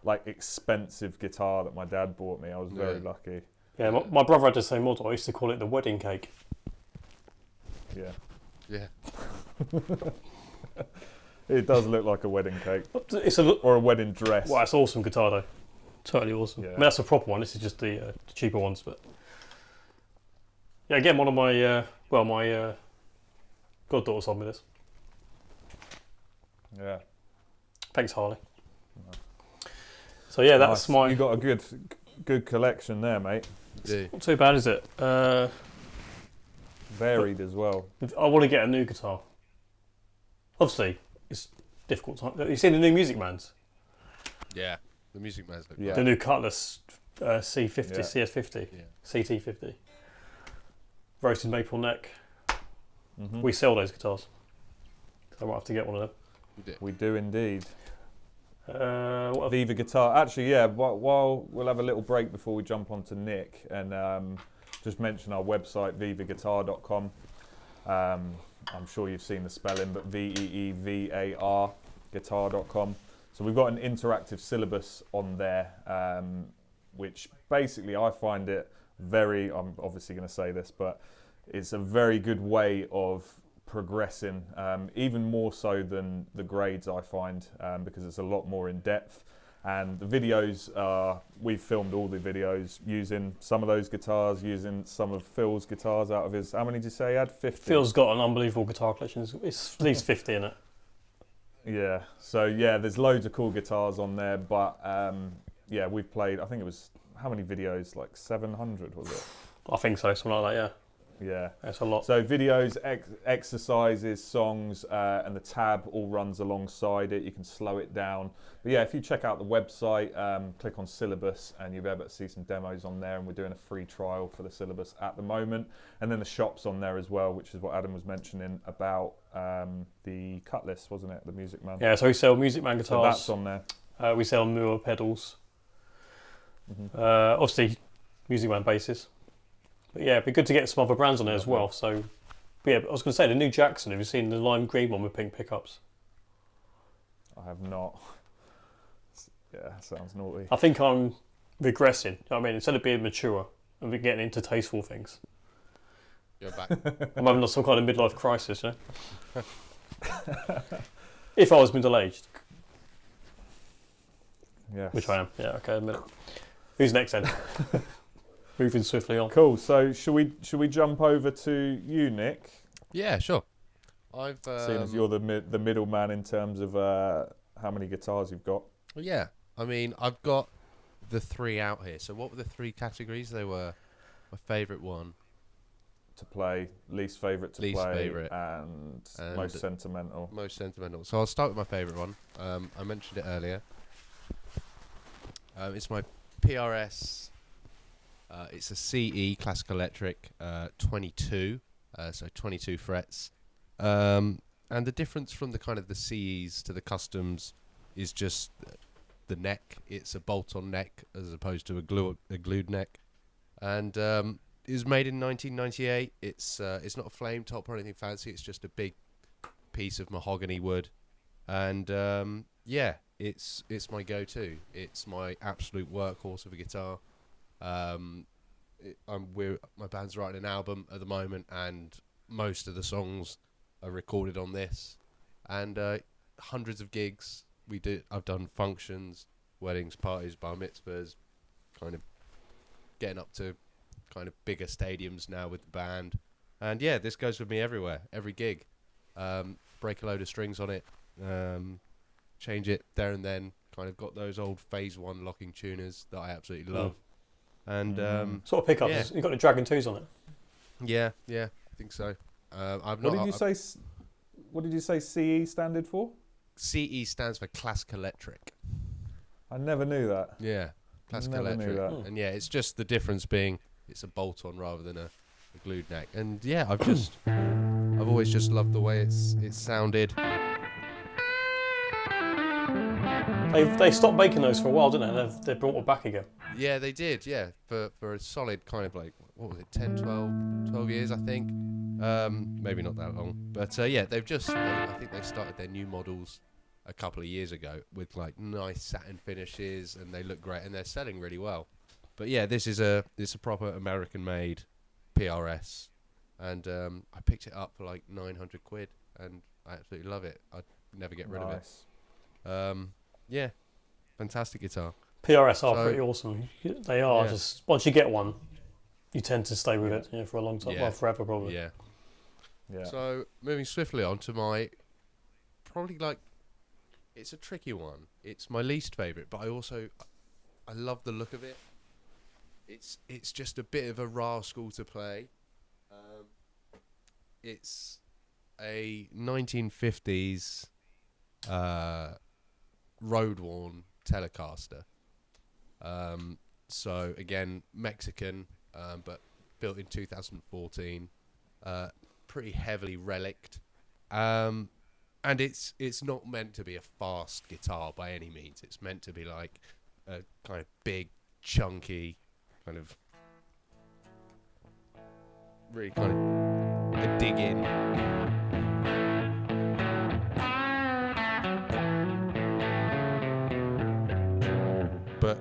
like expensive guitar that my dad bought me. I was very lucky. Yeah, my brother had the same model. I used to call it the wedding cake. Yeah. Yeah. It does look like a wedding cake. It's or a wedding dress. Well, it's an awesome guitar though. Totally awesome. Yeah. I mean, that's a proper one. This is just the cheaper ones, but yeah, again, one of my my goddaughter sold me this. Yeah. Thanks, Harley. So yeah, that's nice. You got a good collection there, mate. Not too bad, is it? Varied as well. I want to get a new guitar. Obviously, it's difficult. You've seen the new Music Man's? Yeah. The Music Man's look Yeah. The new Cutlass C50, Yeah. CS50, Yeah. CT50. Roasted maple neck. Mm-hmm. We sell those guitars. So I might have to get one of them. We do indeed. What else? Veevar Guitar. Actually, yeah, while we'll have a little break before we jump on to Nick and just mention our website, veevarguitar.com. I'm sure you've seen the spelling, but VEEVAR guitar.com. So we've got an interactive syllabus on there, which basically I find it I'm obviously going to say this, but it's a very good way of progressing, even more so than the grades I find, because it's a lot more in depth. And the videos, we've filmed all the videos using some of those guitars, using some of Phil's guitars out of his, how many did you say he had? 50? Phil's got an unbelievable guitar collection. It's at least 50 in it. Yeah, so yeah, there's loads of cool guitars on there, but yeah, we've played, I think it was, how many videos? Like 700, was it? I think so, something like that, Yeah. That's a lot. So videos, exercises, songs, and the tab all runs alongside it. You can slow it down. But yeah, if you check out the website, click on syllabus, and you'll be able to see some demos on there. And we're doing a free trial for the syllabus at the moment. And then the shop's on there as well, which is what Adam was mentioning about the Cutlass, wasn't it? The Music Man. Yeah, so we sell Music Man guitars. So that's on there. We sell Moore pedals. Mm-hmm. Obviously, Music Man basses. But yeah, it'd be good to get some other brands on there as well. So, but yeah, I was going to say the new Jackson. Have you seen the lime green one with pink pickups? I have not. Yeah, sounds naughty. I think I'm regressing. You know what I mean, instead of being mature and be getting into tasteful things, You're back. I'm having some kind of midlife crisis. You know? If I was middle-aged, Yes. which I am. Yeah, okay, admit it. Who's next then? Moving swiftly on. Cool. So should we jump over to you, Nick? Yeah, sure. I've Seeing as you're the middleman in terms of how many guitars you've got. well, yeah. I mean, I've got the 3 out here. So what were the 3 categories? They were my favourite one, To play, least favourite to Least play, favourite. and most sentimental. most sentimental. So I'll start with my favourite one. I mentioned it earlier. It's my PRS. It's a CE Classic Electric 22, so 22 frets. And the difference from the kind of the CEs to the customs is just the neck. It's a bolt-on neck as opposed to a glued neck. And it was made in 1998. It's not a flame top or anything fancy. It's just a big piece of mahogany wood. And yeah, it's my go-to. It's my absolute workhorse of a guitar. My band's writing an album at the moment, and most of the songs are recorded on this, and hundreds of gigs. I've done functions, weddings, parties, bar mitzvahs, kind of getting up to kind of bigger stadiums now with the band, and yeah, this goes with me everywhere, every gig. Break a load of strings on it, change it there and then. Kind of got those old Phase 1 locking tuners that I absolutely love. And Sort of pickups. yeah. You've got the Dragon 2s on it. yeah, I think so. I've What not. did you say? What did you say CE standard for? CE stands for Classic Electric. I never knew that. Yeah, Classic Never knew Electric. that. And yeah, it's just the difference being it's a bolt-on rather than a glued neck. And yeah, I've always just loved the way it's sounded. They stopped making those for a while, didn't they? They brought it back again. Yeah, they did. Yeah, for a solid kind of like, what was it, 10, 12 years, I think. Maybe not that long, but yeah, they've just. I think they started their new models a couple of years ago with like nice satin finishes, and they look great, and they're selling really well. But yeah, this is a proper American-made PRS, and I picked it up for like 900 quid, and I absolutely love it. I'd never get rid of it. Yeah, fantastic guitar. PRS are pretty awesome. They are just once you get one, you tend to stay with it for a long time, well, forever probably. Yeah. Yeah. So moving swiftly on to my probably like, it's a tricky one. It's my least favourite, but I love the look of it. It's just a bit of a rascal to play. It's a 1950s road-worn Telecaster. So again, Mexican, but built in 2014. Pretty heavily relicked. And it's not meant to be a fast guitar by any means. It's meant to be like a kind of big, chunky, kind of really kind of a dig in. But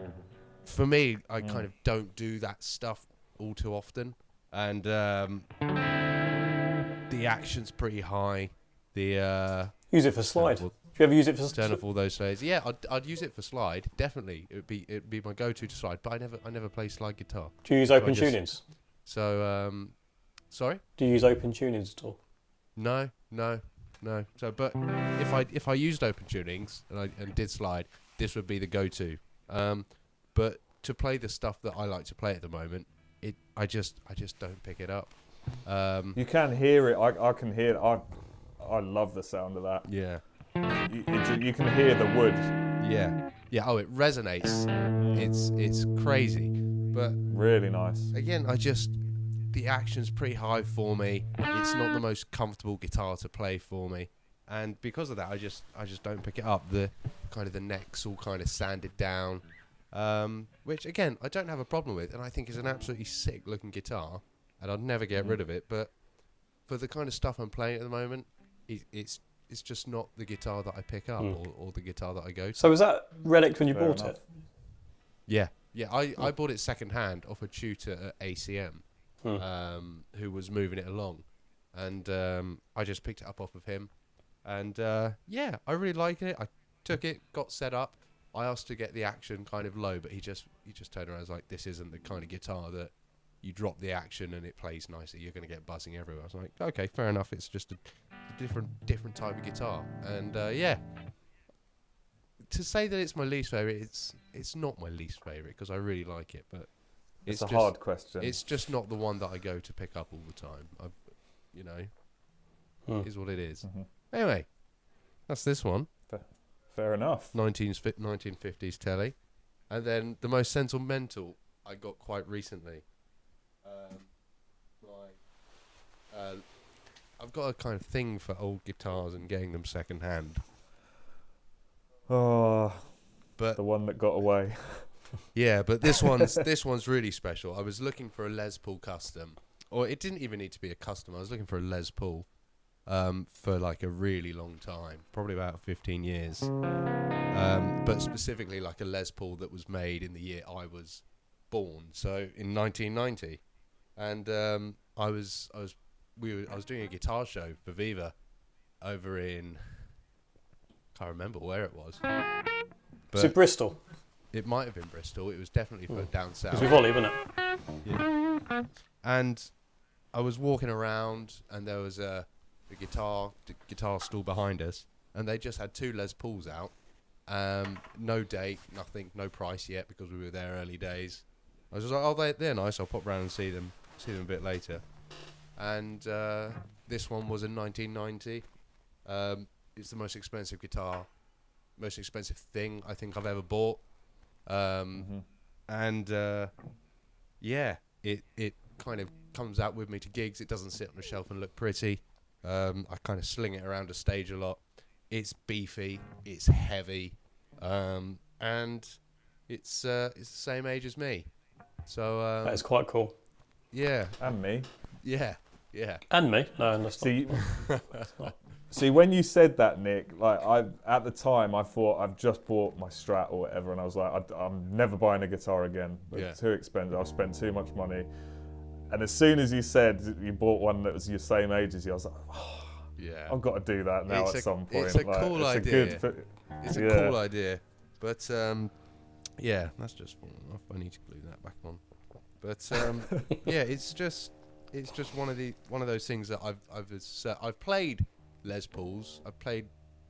for me, I kind of don't do that stuff all too often, and the action's pretty high. The use it for slide. Do you ever use it for turn off all those days? Yeah, I'd use it for slide. Definitely, it'd be my go-to to slide. But I never play slide guitar. Do you use open tunings? So sorry. Do you use open tunings at all? No. So, but if I used open tunings and did slide, this would be the go-to. But to play the stuff that I like to play at the moment, I just don't pick it up. You can hear it. I can hear it. I love the sound of that. Yeah. You can hear the wood. Yeah. Oh, it resonates. It's crazy, but really nice. Again, the action's pretty high for me. It's not the most comfortable guitar to play for me, and because of that, I just don't pick it up. The neck's all kind of sanded down, which again I don't have a problem with, and I think is an absolutely sick looking guitar, and I'd never get rid of it. But for the kind of stuff I'm playing at the moment, it's just not the guitar that I pick up or the guitar that I go to. So was that relic when you bought it? Yeah. I bought it second hand off a tutor at ACM, who was moving it along, and I just picked it up off of him, and I really like it. I took it, got set up. I asked to get the action kind of low, but he just turned around and was like, "This isn't the kind of guitar that you drop the action and it plays nicely. You're going to get buzzing everywhere." I was like, "Okay, fair enough. It's just a different type of guitar." And to say that it's my least favorite, it's not my least favorite because I really like it, but it's a hard question. It's just not the one that I go to pick up all the time. Is what it is. Mm-hmm. Anyway, that's this one. Fair enough. 1950s telly, and then the most sentimental I got quite recently. I've got a kind of thing for old guitars and getting them second hand. Oh, but the one that got away. Yeah, but this one's really special. I was looking for a Les Paul custom, or it didn't even need to be a custom. I was looking for a Les Paul for like a really long time, probably about 15 years. But specifically like a Les Paul that was made in the year I was born, so in 1990, and I was doing a guitar show for Veevar over in, can't remember where it was. Was it Bristol? It might have been Bristol. It was definitely down south. Because we've Ollie, wasn't it? Yeah. And I was walking around, and there was the guitar stool behind us, and they just had 2 Les Pauls out. No date, nothing, no price yet because we were there early days. I was just like, oh, they're nice. I'll pop round and see them a bit later. And this one was in 1990. it's the most expensive guitar, most expensive thing I think I've ever bought. And yeah, it kind of comes out with me to gigs. It doesn't sit on the shelf and look pretty. I kind of sling it around a stage a lot. It's beefy, it's heavy, and it's the same age as me. So That is quite cool. yeah, And me. yeah. And me? No, that's not. See, when you said that, Nick, like at the time I thought I've just bought my Strat or whatever, and I was like, I'm never buying a guitar again. It's too expensive. I've spent too much money. And as soon as you said you bought one that was your same age as you, I was like, oh, Yeah, I've got to do that now at some point. It's a cool idea. It's a cool idea, but yeah, that's just fun enough. I need to glue that back on. But yeah, it's just one of those things that I've played Les Pauls. I've played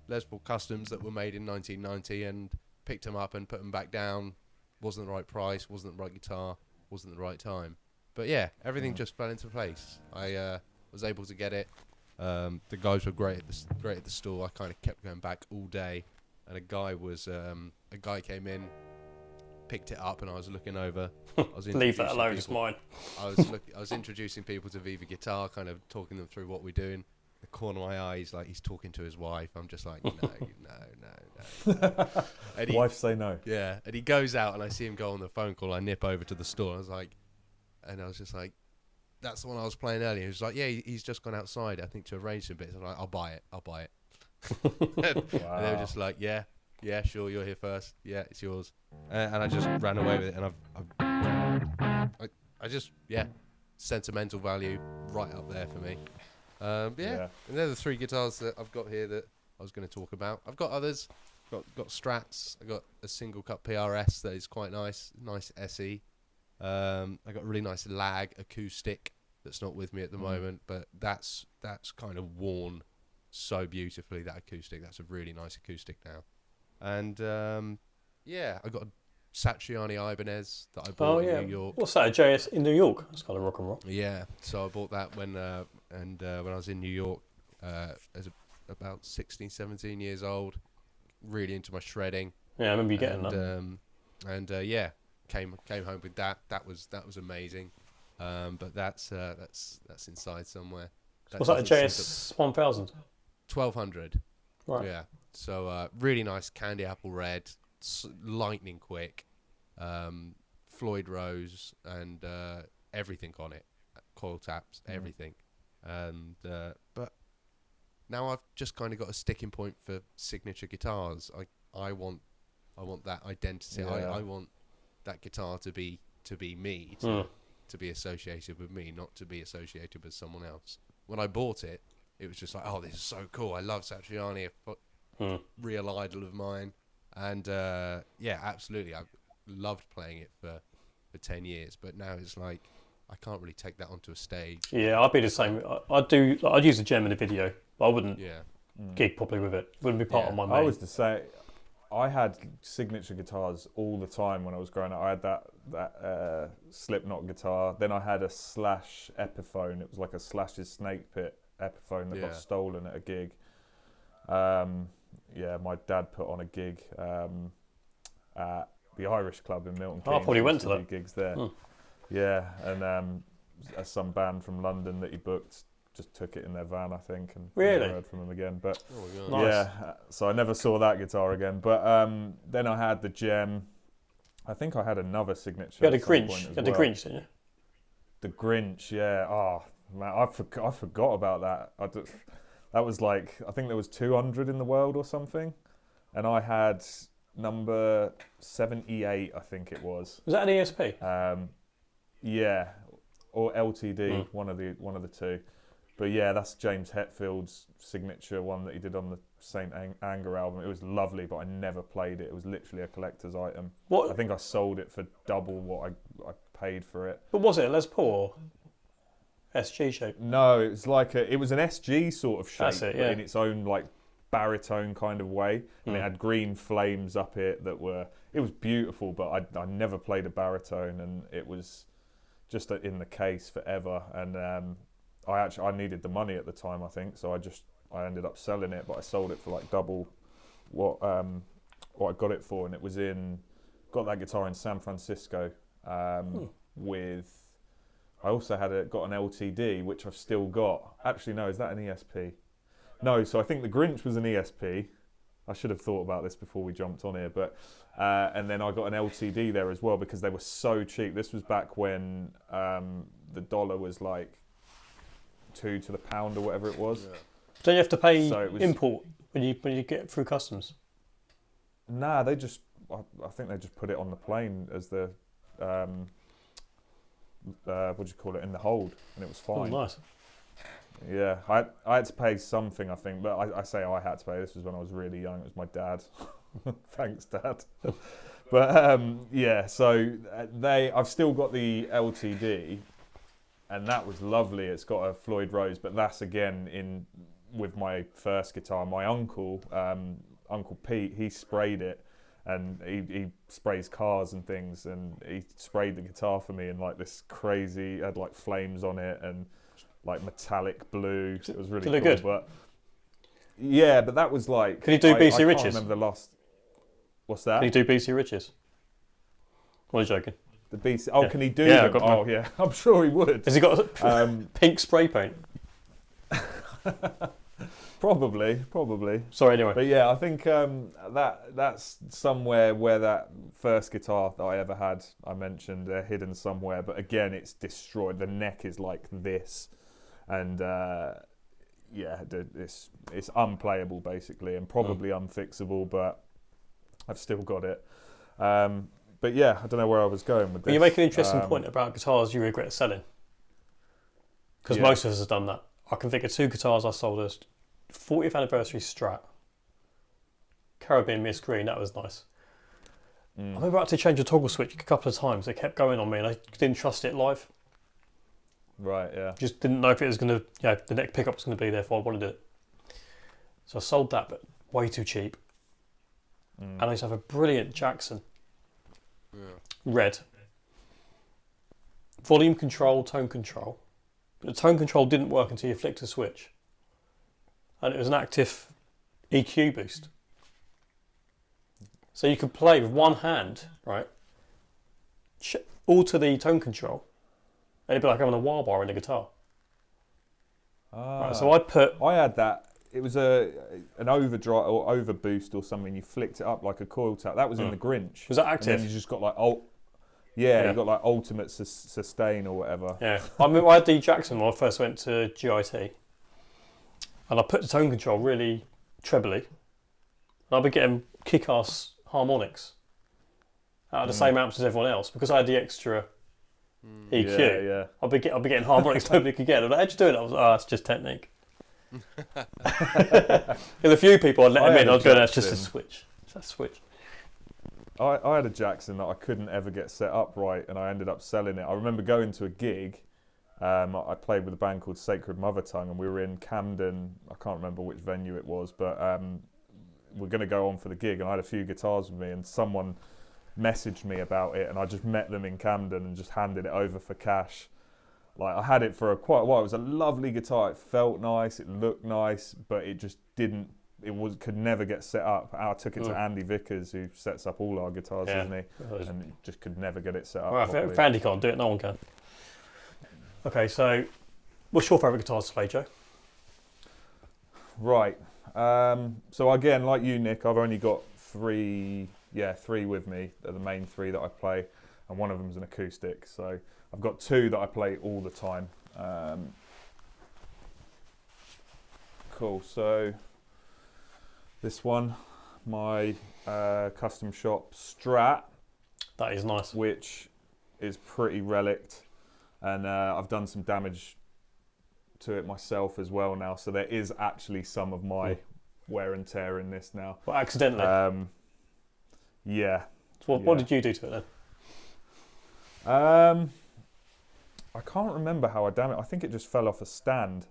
Les Paul customs that were made in 1990 and picked them up and put them back down. Wasn't the right price. Wasn't the right guitar. Wasn't the right time. But yeah, everything just fell into place. I was able to get it. The guys were great at the store. I kind of kept going back all day, and a guy came in, picked it up, and I was looking over. Leave that alone, it's mine. I was introducing people to Veevar Guitar, kind of talking them through what we're doing. The corner of my eye, he's talking to his wife. I'm just like, no. And Wife say no. Yeah, and he goes out, and I see him go on the phone call. I nip over to the store. I was just like, that's the one I was playing earlier. He was like, yeah, he's just gone outside, I think, to arrange some bits. I'm like, I'll buy it. And they were just like, yeah, sure, you're here first. Yeah, it's yours. And I just ran away with it. And I just, sentimental value right up there for me. And they're the three guitars that I've got here that I was going to talk about. I've got others. Got Strats. I got a single cut PRS that is quite nice SE. I got a really nice lag acoustic that's not with me at the moment, but that's kind of worn so beautifully, that acoustic. That's a really nice acoustic now. And I got a Satriani Ibanez that I bought in New York. What's that, a JS in New York? That's kind of rock and roll. Yeah, so I bought that when I was in New York as about 16, 17 years old, really into my shredding. Yeah, I remember you getting that. Came home with that. That was amazing. But that's inside somewhere. What's that, a JS 1000? 1200. Right. Yeah. So really nice candy apple red, lightning quick, Floyd Rose, and everything on it, coil taps, everything. And but now I've just kind of got a sticking point for signature guitars. I want that identity. Yeah. I want that guitar to be me, to be associated with me, not to be associated with someone else. When I bought it, it was just like, oh, this is so cool. I love Satriani, a real idol of mine. And absolutely, I've loved playing it for 10 years. But now it's like, I can't really take that onto a stage. Yeah, I'd be the same. I'd use the gem in the video, but I wouldn't gig properly with it. Wouldn't be part of my main. I was the same. I had signature guitars all the time when I was growing up. I had that Slipknot guitar. Then I had a Slash Epiphone. It was like a Slash's Snake Pit Epiphone that got stolen at a gig. My dad put on a gig at the Irish Club in Milton Keynes. I probably went to that. Gigs there. Yeah, and some band from London that he booked just took it in their van, I think, and never heard from him again. But so I never saw that guitar again. But then I had the Gem. I think I had another signature. You had a Grinch. You had the Grinch, didn't you? The Grinch, yeah. Oh man, I forgot about that. That was like, I think there was 200 in the world or something, and I had number 78, I think it was. Was that an ESP? Yeah, or LTD, one of the two. But yeah, that's James Hetfield's signature one that he did on the Saint Anger album. It was lovely, but I never played it. It was literally a collector's item. What? I think I sold it for double what I paid for it. But was it a Les Paul or SG shape? No, it was like it was an SG sort of shape, That's it, yeah. but in its own like baritone kind of way. And it had green flames up it it was beautiful, but I never played a baritone, and it was just in the case forever. And I needed the money at the time, I think, so I just I ended up selling it, but I sold it for like double what I got it for, and it was got that guitar in San Francisco with. I also got an LTD, which I've still got. Actually, no, is that an ESP? No, so I think the Grinch was an ESP. I should have thought about this before we jumped on here, but and then I got an LTD there as well because they were so cheap. This was back when the dollar was like 2 to the pound or whatever it was. Yeah. Don't you have to pay import when you get through customs? Nah, I think they just put it on the plane as the what do you call it, in the hold, and it was fine. Oh, nice. Yeah, I had to pay something, I think, but I say I had to pay. This was when I was really young. It was my dad. Thanks, Dad. But yeah, so I've still got the LTD, and that was lovely. It's got a Floyd Rose, but that's again with my first guitar. My uncle, Uncle Pete, he sprayed it, and he sprays cars and things, and he sprayed the guitar for me in like this crazy, it had like flames on it and like metallic blue. It was really cool. Good? But yeah, but that was like. Can you do BC I Riches? can't remember the last. What's that? Can you do BC Riches? What are you joking? The BC. Oh, yeah. Can he do them? Yeah, I'm sure he would. Has he got pink spray paint? Probably. Sorry, anyway. But yeah, I think that's somewhere where that first guitar that I ever had, I mentioned, they're hidden somewhere. But again, it's destroyed. The neck is like this, and yeah, it's unplayable basically, and probably unfixable. But I've still got it. But yeah, I don't know where I was going with this. You make an interesting point about guitars you regret selling, because most of us have done that. I can think of 2 guitars I sold as 40th anniversary Strat, Caribbean Mist Green. That was nice. I remember I had to change a toggle switch a couple of times. It kept going on me, and I didn't trust it live. Right. Yeah. Just didn't know if it was going to, the neck pickup was going to be there if I wanted it. So I sold that, but way too cheap. And I used to have a brilliant Jackson, red, volume control, tone control. But the tone control didn't work until you flicked a switch. And it was an active EQ boost. So you could play with one hand, right? Alter the tone control. And it'd be like having a wah bar in the guitar. Right, so I had that. It was an overdrive or overboost or something. You flicked it up like a coil tap. That was in the Grinch. Was that active? And then you just got like you got like ultimate sustain or whatever. Yeah, I mean, I had the Jackson when I first went to GIT, and I put the tone control really trebly, and I've been getting kick-ass harmonics out of the same amps as everyone else because I had the extra EQ. Yeah. I'll be getting harmonics nobody could get. I'm like, how'd you do it? I was like, it's just technique. With a few people, I'd let them in. I'd go, that's just a switch. It's a switch. I had a Jackson that I couldn't ever get set up right, and I ended up selling it. I remember going to a gig. I played with a band called Sacred Mother Tongue, and we were in Camden. I can't remember which venue it was, but we're going to go on for the gig, and I had a few guitars with me, and someone messaged me about it, and I just met them in Camden and just handed it over for cash. Like, I had it for quite a while. It was a lovely guitar. It felt nice. It looked nice, but it just didn't. Could never get set up. I took it to Andy Vickers, who sets up all our guitars, doesn't he? And it just could never get it set up. Well, if Andy can't do it, no one can. Okay, so what's your favourite guitars to play, Joe? Right. So again, like you, Nick, I've only got three with me. They're the main 3 that I play, and one of them's an acoustic. So I've got 2 that I play all the time. Cool. So this one, my custom shop Strat. That is nice. Which is pretty relict, and I've done some damage to it myself as well now. So there is actually some of my wear and tear in this now. Well, accidentally. Yeah. So what did you do to it then? I can't remember how I damaged it. I think it just fell off a stand.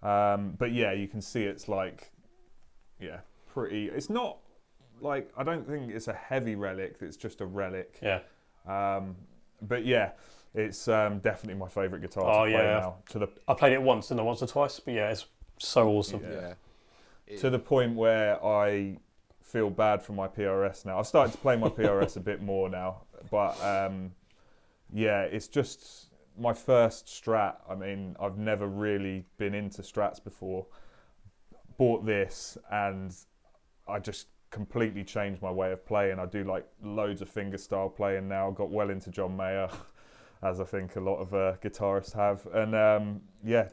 But yeah, you can see it's like, pretty. It's not like, I don't think it's a heavy relic. It's just a relic. Yeah. But yeah, it's definitely my favourite guitar to play now. I played it once or twice, but yeah, So awesome. Yeah. To the point where I feel bad for my PRS now. I've started to play my PRS a bit more now, but it's just my first Strat. I mean, I've never really been into Strats before. Bought this and I just completely changed my way of playing. I do like loads of fingerstyle playing now. Got well into John Mayer, as I think a lot of guitarists have, and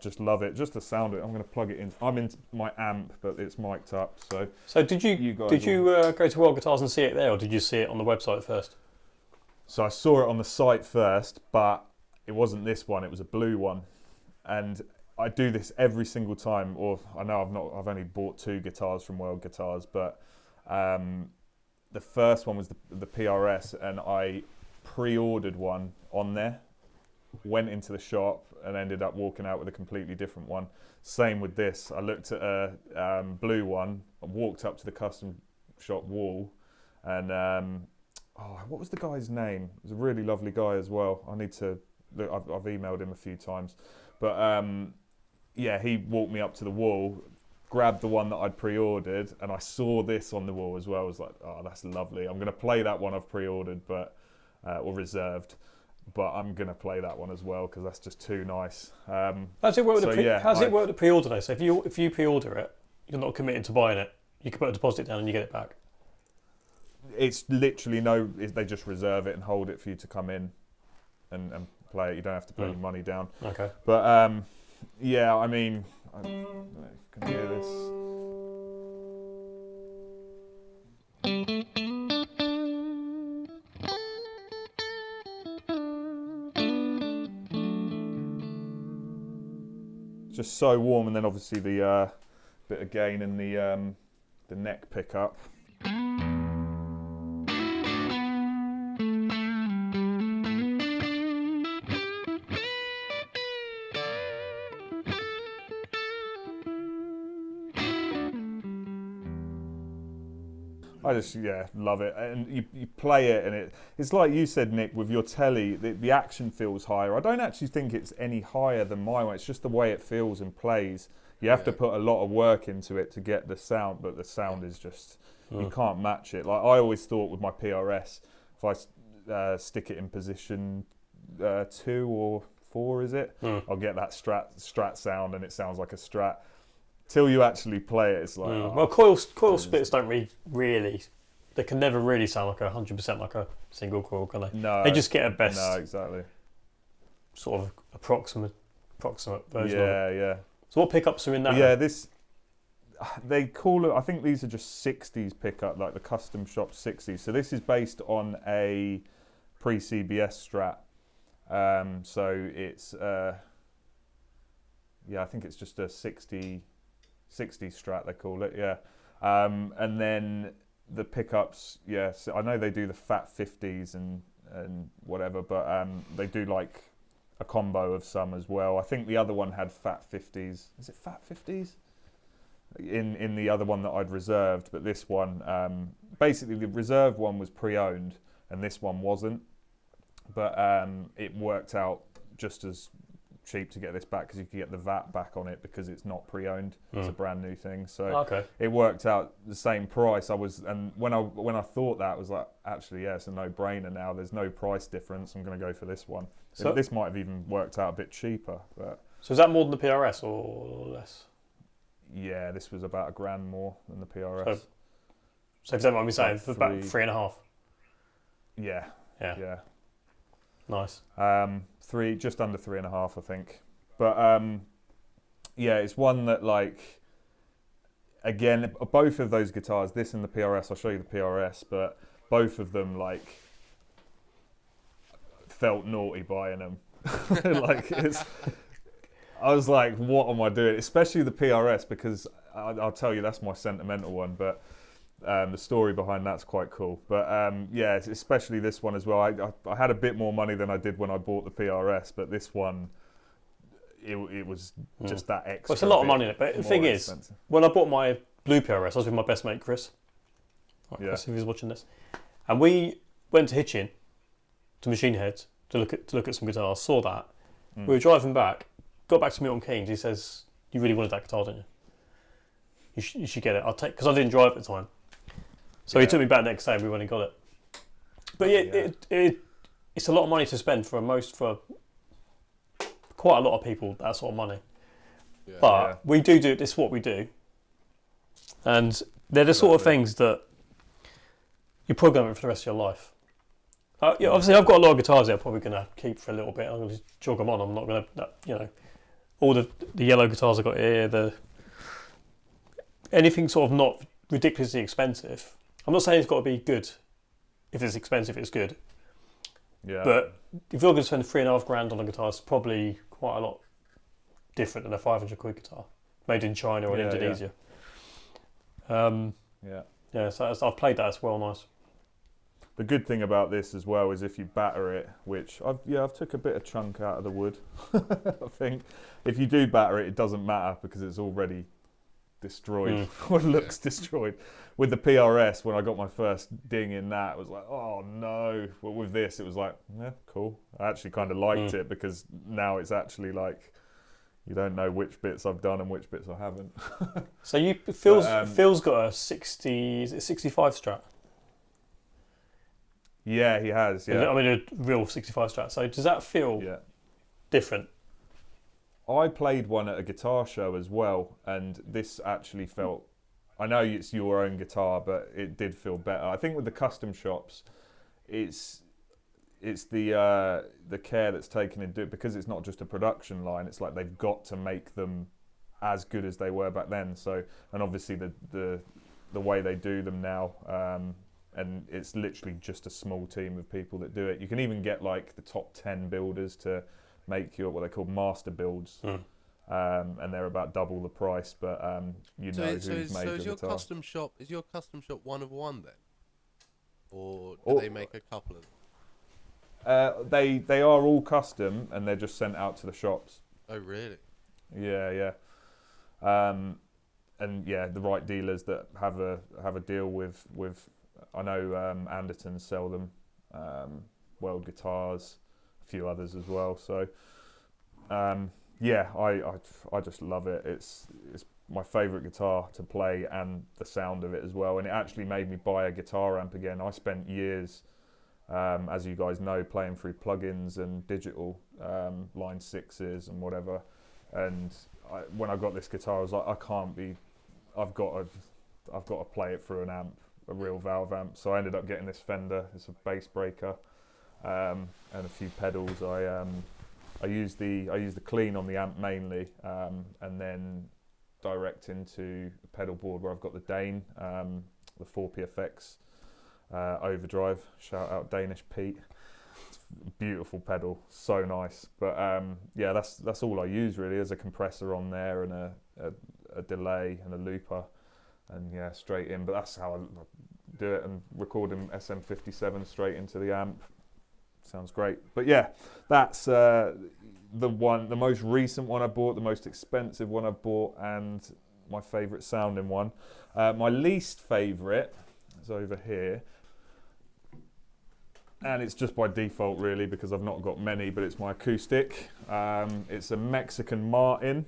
just love it. Just the sound of it. I'm going to plug it in. I'm in my amp, but it's mic'd up. So did you go to World Guitars and see it there, or did you see it on the website first? So I saw it on the site first, but it wasn't this one. It was a blue one, and I do this every single time. Or I know I've only bought 2 guitars from World Guitars, but the first one was the PRS, and I pre-ordered one on there, went into the shop and ended up walking out with a completely different one. Same with this. I looked at a blue one, I walked up to the custom shop wall, and what was the guy's name? He was a really lovely guy as well. I need to look. I've emailed him a few times, but he walked me up to the wall, grabbed the one that I'd pre-ordered, and I saw this on the wall as well. I was like, oh, that's lovely. I'm going to play that one I've pre-ordered, or reserved, but I'm going to play that one as well because that's just too nice. How does it work with the pre-order though? So if you pre-order it, you're not committed to buying it. You can put a deposit down and you get it back. It's literally they just reserve it and hold it for you to come in and play it. You don't have to put any money down. Okay. But I mean, I don't know if you can hear this. Just so warm, and then obviously the bit of gain in the neck pickup. I just love it, and you play it, and it's like you said, Nick, with your telly, the action feels higher. I don't actually think it's any higher than my one. It's just the way it feels and plays. You have to put a lot of work into it to get the sound, but the sound is just you can't match it. Like I always thought with my PRS, if I stick it in position 2 or 4, is it? I'll get that Strat sound, and it sounds like a Strat. Till you actually play it, it's like... Well, coil splits don't really... They can never really sound like 100% like a single coil, can they? No. They just get a best... No, exactly. Sort of approximate version of it. Yeah. So what pickups are in that? Yeah, they call it... I think these are just 60s pickup, like the custom shop 60s. So this is based on a pre-CBS Strat. So it's... I think it's just a 60 Strat, they call it, and then the pickups, so I know they do the Fat 50s and whatever, but they do like a combo of some as well. I think the other one had Fat 50s. Is it Fat 50s? In the other one that I'd reserved, but this one, basically the reserved one was pre-owned and this one wasn't, but it worked out just as cheap to get this back because you could get the VAT back on it because it's not pre-owned. It's a brand new thing, so it worked out the same price. And when I thought that, I was like, actually, it's a no-brainer now. There's no price difference. I'm going to go for this one. So this might have even worked out a bit cheaper. But so is that more than the PRS or less? Yeah, this was about $1,000 more than the PRS. So if you don't mind me saying, for about 3.5. Yeah. Nice. Just under 3.5, I think. But it's one that, like, again, both of those guitars, this and the PRS, I'll show you the PRS, but both of them, like, felt naughty buying them. I was like, what am I doing? Especially the PRS, because I'll tell you, that's my sentimental one, but the story behind that's quite cool. But especially this one as well. I had a bit more money than I did when I bought the PRS, but this one, it was just that extra. Well, it's a lot of money in it, but the thing is, when I bought my blue PRS, I was with my best mate Chris. Chris, if he's watching this, and we went to Hitchin, to Machine Heads, to look at some guitars. Saw that. We were driving back. Got back to Milton Keynes. He says, "You really wanted that guitar, didn't you?" you should get it. I'll take because I didn't drive at the time, so he took me back next day and we went and got it. But it's a lot of money to spend for quite a lot of people. That sort of money. Yeah. But we do this is what we do, and they're the sort of things that you're probably going to for the rest of your life. Obviously, I've got a lot of guitars there I'm probably going to keep for a little bit. I'm going to jog them on. I'm not going to, all the yellow guitars I've got here, anything sort of not ridiculously expensive. I'm not saying it's got to be good. If it's expensive, it's good. Yeah. But if you're going to spend $3,500 on a guitar, it's probably quite a lot different than a £500 guitar made in China or Indonesia. Yeah. So I've played that as well. Nice. The good thing about this as well is if you batter it, which I've took a bit of chunk out of the wood. I think if you do batter it, it doesn't matter because it's already destroyed or looks destroyed. With the PRS, when I got my first ding in that, it was like, oh no. But with this, it was like, yeah, cool. I actually kind of liked it because now it's actually like you don't know which bits I've done and which bits I haven't. So Phil's got a 65 Strat. Yeah, he has. Yeah, I mean a real 65 Strat. So does that feel different? I played one at a guitar show as well, and this actually felt. I know it's your own guitar, but it did feel better. I think with the custom shops, it's the care that's taken into it because it's not just a production line. It's like they've got to make them as good as they were back then. So, and obviously the way they do them now, and it's literally just a small team of people that do it. You can even get like the top 10 builders to make your what they call master builds, and they're about double the price. But who's made the guitar. Custom shop is your custom shop one of one then, or do they make a couple of them? They are all custom and they're just sent out to the shops. Oh really? Yeah. And yeah, the right dealers that have a deal with I know Anderton sell them, World Guitars, a few others as well. So yeah, I just love it. It's my favourite guitar to play and the sound of it as well. And it actually made me buy a guitar amp again. I spent years, as you guys know, playing through plugins and digital line 6s and whatever. And when I got this guitar, I was like, I've got to play it through an amp, a real valve amp. So I ended up getting this Fender. It's a bass breaker and a few pedals. I use the clean on the amp mainly, and then direct into a pedal board where I've got the Dane, the 4PFX overdrive. Shout out Danish Pete. It's a beautiful pedal, so nice. But yeah, that's all I use really. There's a compressor on there and a delay and a looper, and yeah, straight in. But that's how I do it, and recording SM57 straight into the amp. Sounds great. But yeah, that's the most recent one I bought, the most expensive one I've bought, and my favourite sounding one. My least favourite is over here, and it's just by default really because I've not got many, but it's my acoustic. It's a Mexican Martin,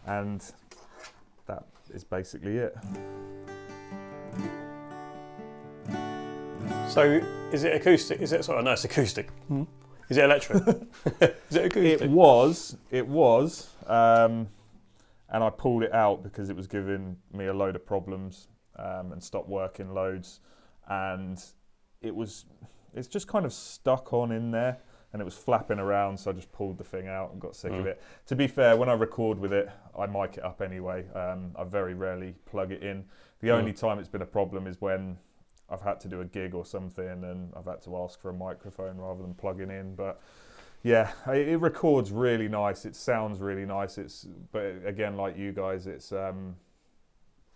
and that is basically it. So, is it acoustic? Is it no, it's acoustic. Is it electric? Is it acoustic? It was, and I pulled it out because it was giving me a load of problems and stopped working loads, and it's just kind of stuck on in there, and it was flapping around, so I just pulled the thing out and got sick of it. To be fair, when I record with it, I mic it up anyway. I very rarely plug it in. The only time it's been a problem is when I've had to do a gig or something and I've had to ask for a microphone rather than plugging in. But yeah, it records really nice. It sounds really nice. But again, like you guys, it's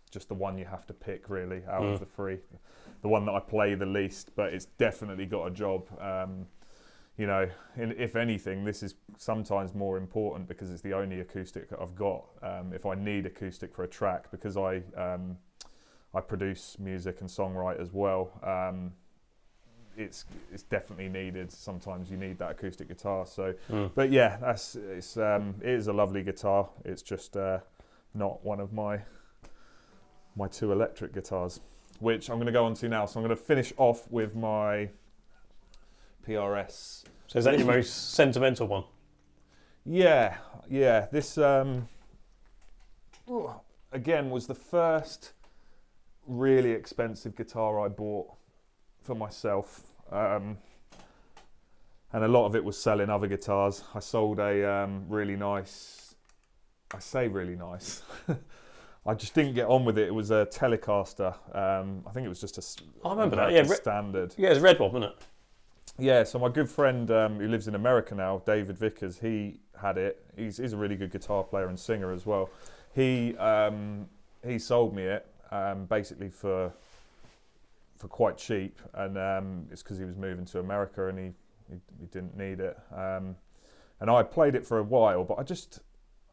just the one you have to pick really out of the three. The one that I play the least, but it's definitely got a job. You know, if anything, this is sometimes more important because it's the only acoustic that I've got. If I need acoustic for a track, because I produce music and songwrite as well. It's definitely needed. Sometimes you need that acoustic guitar. So, but yeah, it is a lovely guitar. It's just not one of my my 2 electric guitars, which I'm going to go on to now. So I'm going to finish off with my PRS. So is that your most sentimental one? Yeah. This again was the first really expensive guitar I bought for myself, and a lot of it was selling other guitars. I sold a really nice. I say really nice. I just didn't get on with it. It was a Telecaster. I think it was just I remember that. Yeah, standard. Yeah, it's a red one, wasn't it? Yeah. So my good friend who lives in America now, David Vickers, he had it. He's a really good guitar player and singer as well. He sold me it basically for quite cheap, and it's because he was moving to America and he didn't need it. And I played it for a while, but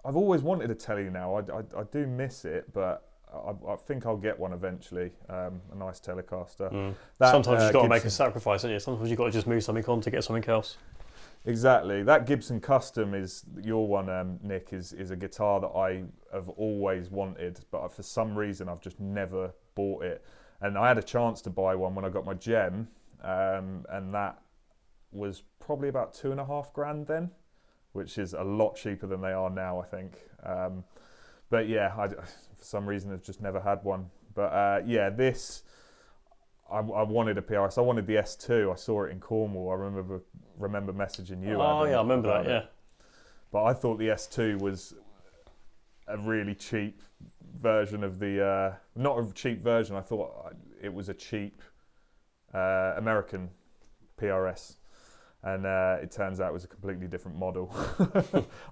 I've always wanted a Tele now. I do miss it, but I think I'll get one eventually. A nice Telecaster. Sometimes you've got to make a sacrifice, haven't you? Sometimes you've got to just move something on to get something else. Exactly. That Gibson Custom is your one, Nick. Is a guitar that I have always wanted, but for some reason I've just never bought it. And I had a chance to buy one when I got my Gem, and that was probably about $2,500 then, which is a lot cheaper than they are now, I think. But yeah, for some reason I've just never had one. But yeah, this. I wanted a PRS. I wanted the S2. I saw it in Cornwall. I remember messaging you. Oh Adam, yeah, I remember that. Yeah. But I thought the S2 was a really cheap version of the. Not a cheap version. I thought it was a cheap American PRS, and it turns out it was a completely different model.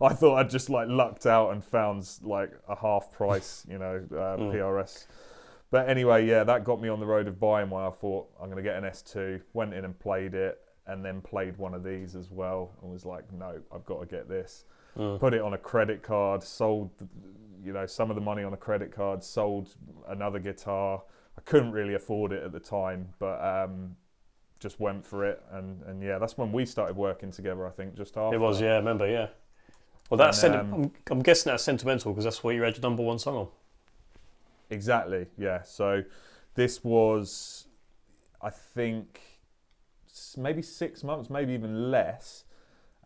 I thought I'd just lucked out and found a half price, PRS. But anyway, yeah, that got me on the road of buying one. I thought, I'm going to get an S2, went in and played it, and then played one of these as well, and was like, no, I've got to get this. Put it on a credit card, sold, some of the money on a credit card, sold another guitar. I couldn't really afford it at the time, but just went for it. And yeah, that's when we started working together, I think, just after. It was, yeah, I remember, yeah. Well, I'm guessing that's sentimental because that's where you had your number one song on. Exactly, yeah. So this was, I think, maybe 6 months, maybe even less.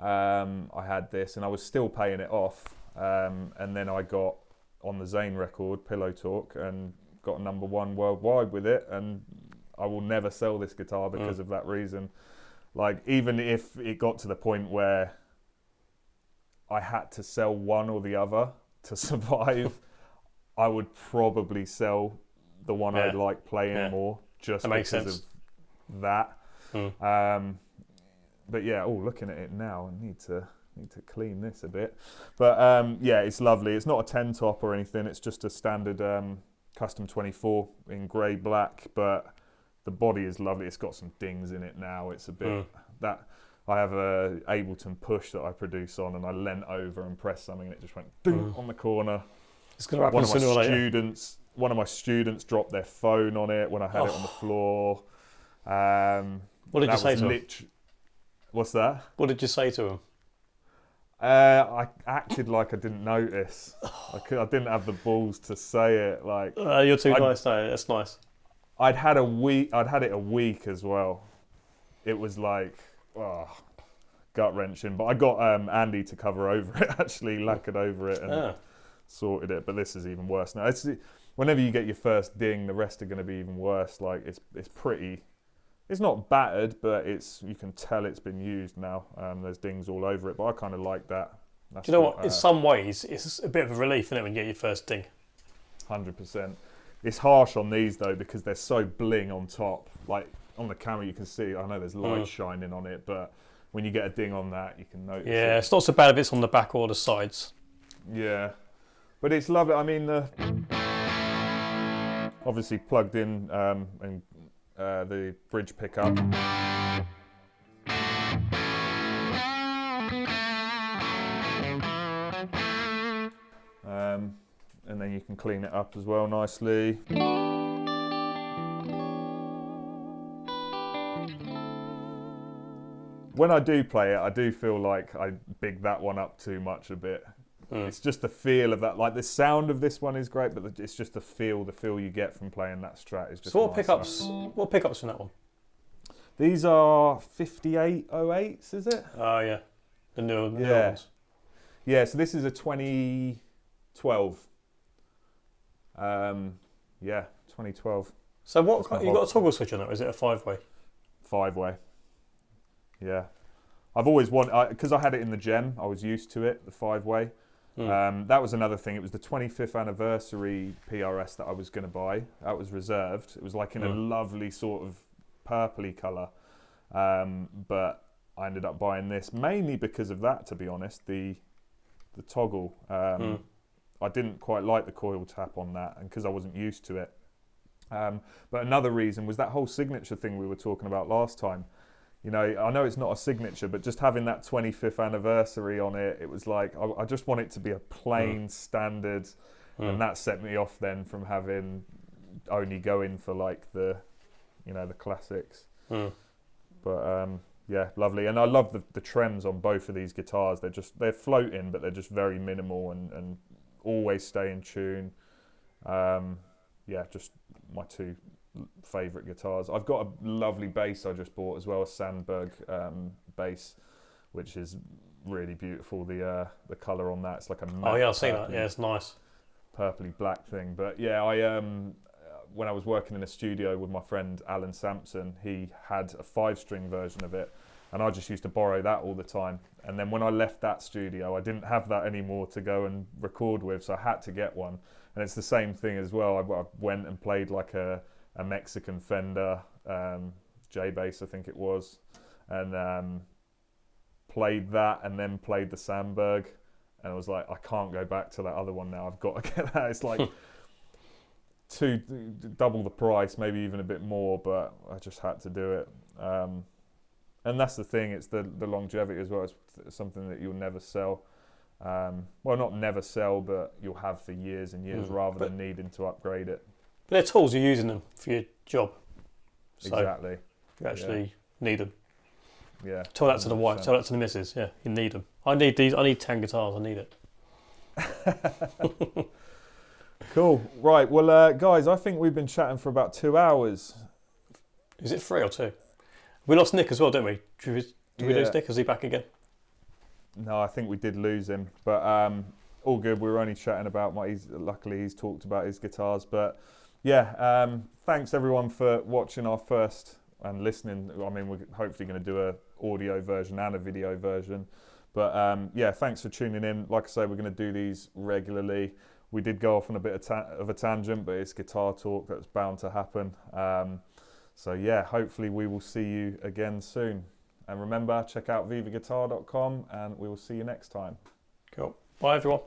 I had this and I was still paying it off. And then I got on the Zane record, Pillow Talk, and got number one worldwide with it. And I will never sell this guitar because of that reason. Even if it got to the point where I had to sell one or the other to survive, I would probably sell the one I like playing more, just because of that. But yeah, looking at it now, I need to clean this a bit. But yeah, it's lovely. It's not a 10 top or anything. It's just a standard custom 24 in grey black. But the body is lovely. It's got some dings in it now. It's a bit that. I have a Ableton push that I produce on, and I leant over and pressed something, and it just went doom on the corner. It's going to happen sooner or later. One of my students dropped their phone on it when I had it on the floor. What did you say to him? What's that? What did you say to him? I acted like I didn't notice. I didn't have the balls to say it. You're too nice. No, that's nice. I'd had it a week as well. It was gut wrenching. But I got Andy to cover over it. Actually, lacquered over it and sorted it. But this is even worse now. Whenever you get your first ding, the rest are going to be even worse. It's pretty. It's not battered, but you can tell it's been used now. There's dings all over it, but I kind of like that. Do you know what? In some ways, it's a bit of a relief, isn't it, when you get your first ding? 100%. It's harsh on these though because they're so bling on top. On the camera, you can see. I know there's light shining on it, but when you get a ding on that, you can notice. Yeah, it's not so bad if it's on the back or the sides. Yeah, but it's lovely. I mean, obviously plugged in and. The bridge pickup. And then you can clean it up as well nicely. When I do play it, I do feel like I big that one up too much a bit. It's just the feel of that. Like the sound of this one is great, but it's just the feel you get from playing that Strat is just. So nice. what pickups from that one? These are 5808s, is it? Oh yeah, the newer ones. Yeah, so this is a 2012. 2012. So what? You got a toggle switch on it, or is it a 5-way? 5-way. Yeah. I've always wanted, because I had it in the Gem, I was used to it, the 5-way. That was another thing. It was the 25th anniversary PRS that I was going to buy. That was reserved. It was like in a lovely sort of purpley colour. But I ended up buying this mainly because of that, to be honest, the toggle. I didn't quite like the coil tap on that, and because I wasn't used to it. But another reason was that whole signature thing we were talking about last time. You know, I know it's not a signature, but just having that 25th anniversary on it, it was like, I just want it to be a plain standard. And that set me off then from having only going for like the classics. But yeah, lovely. And I love the trems on both of these guitars. They're floating, but they're just very minimal and always stay in tune. Yeah, just my two favourite guitars. I've got a lovely bass I just bought as well, a Sandberg bass, which is really beautiful. The colour on that, it's like a matte, I've seen that. Yeah, it's nice. Purpley black thing. But yeah, I when I was working in a studio with my friend Alan Sampson, he had a 5-string version of it, and I just used to borrow that all the time. And then when I left that studio, I didn't have that anymore to go and record with, so I had to get one. And it's the same thing as well. I went and played like a Mexican Fender J-Bass, I think it was, and played that, and then played the Sandberg, and I was like, I can't go back to that other one now. I've got to get that. It's like double the price, maybe even a bit more, but I just had to do it. And that's the thing, it's the longevity as well. It's something that you'll never sell. Well, not never sell, but you'll have for years and years rather than needing to upgrade it. But they're tools, you're using them for your job. So exactly. You actually need them. Yeah. Tell that to the wife, tell that to the missus. Yeah, you need them. I need these. I need 10 guitars. I need it. Cool. Right. Well, guys, I think we've been chatting for about 2 hours. Is it 3 or 2? We lost Nick as well, didn't we? Did we lose Nick? Is he back again? No, I think we did lose him, but all good. We were only chatting about luckily he's talked about his guitars, but yeah, thanks everyone for watching our first and listening. I mean, we're hopefully going to do a audio version and a video version, but yeah, thanks for tuning in. Like I say, we're going to do these regularly. We did go off on a bit of a tangent, but it's guitar talk, that's bound to happen. So yeah, hopefully we will see you again soon. And remember, check out veevarguitar.com, and we will see you next time. Cool. Bye, everyone.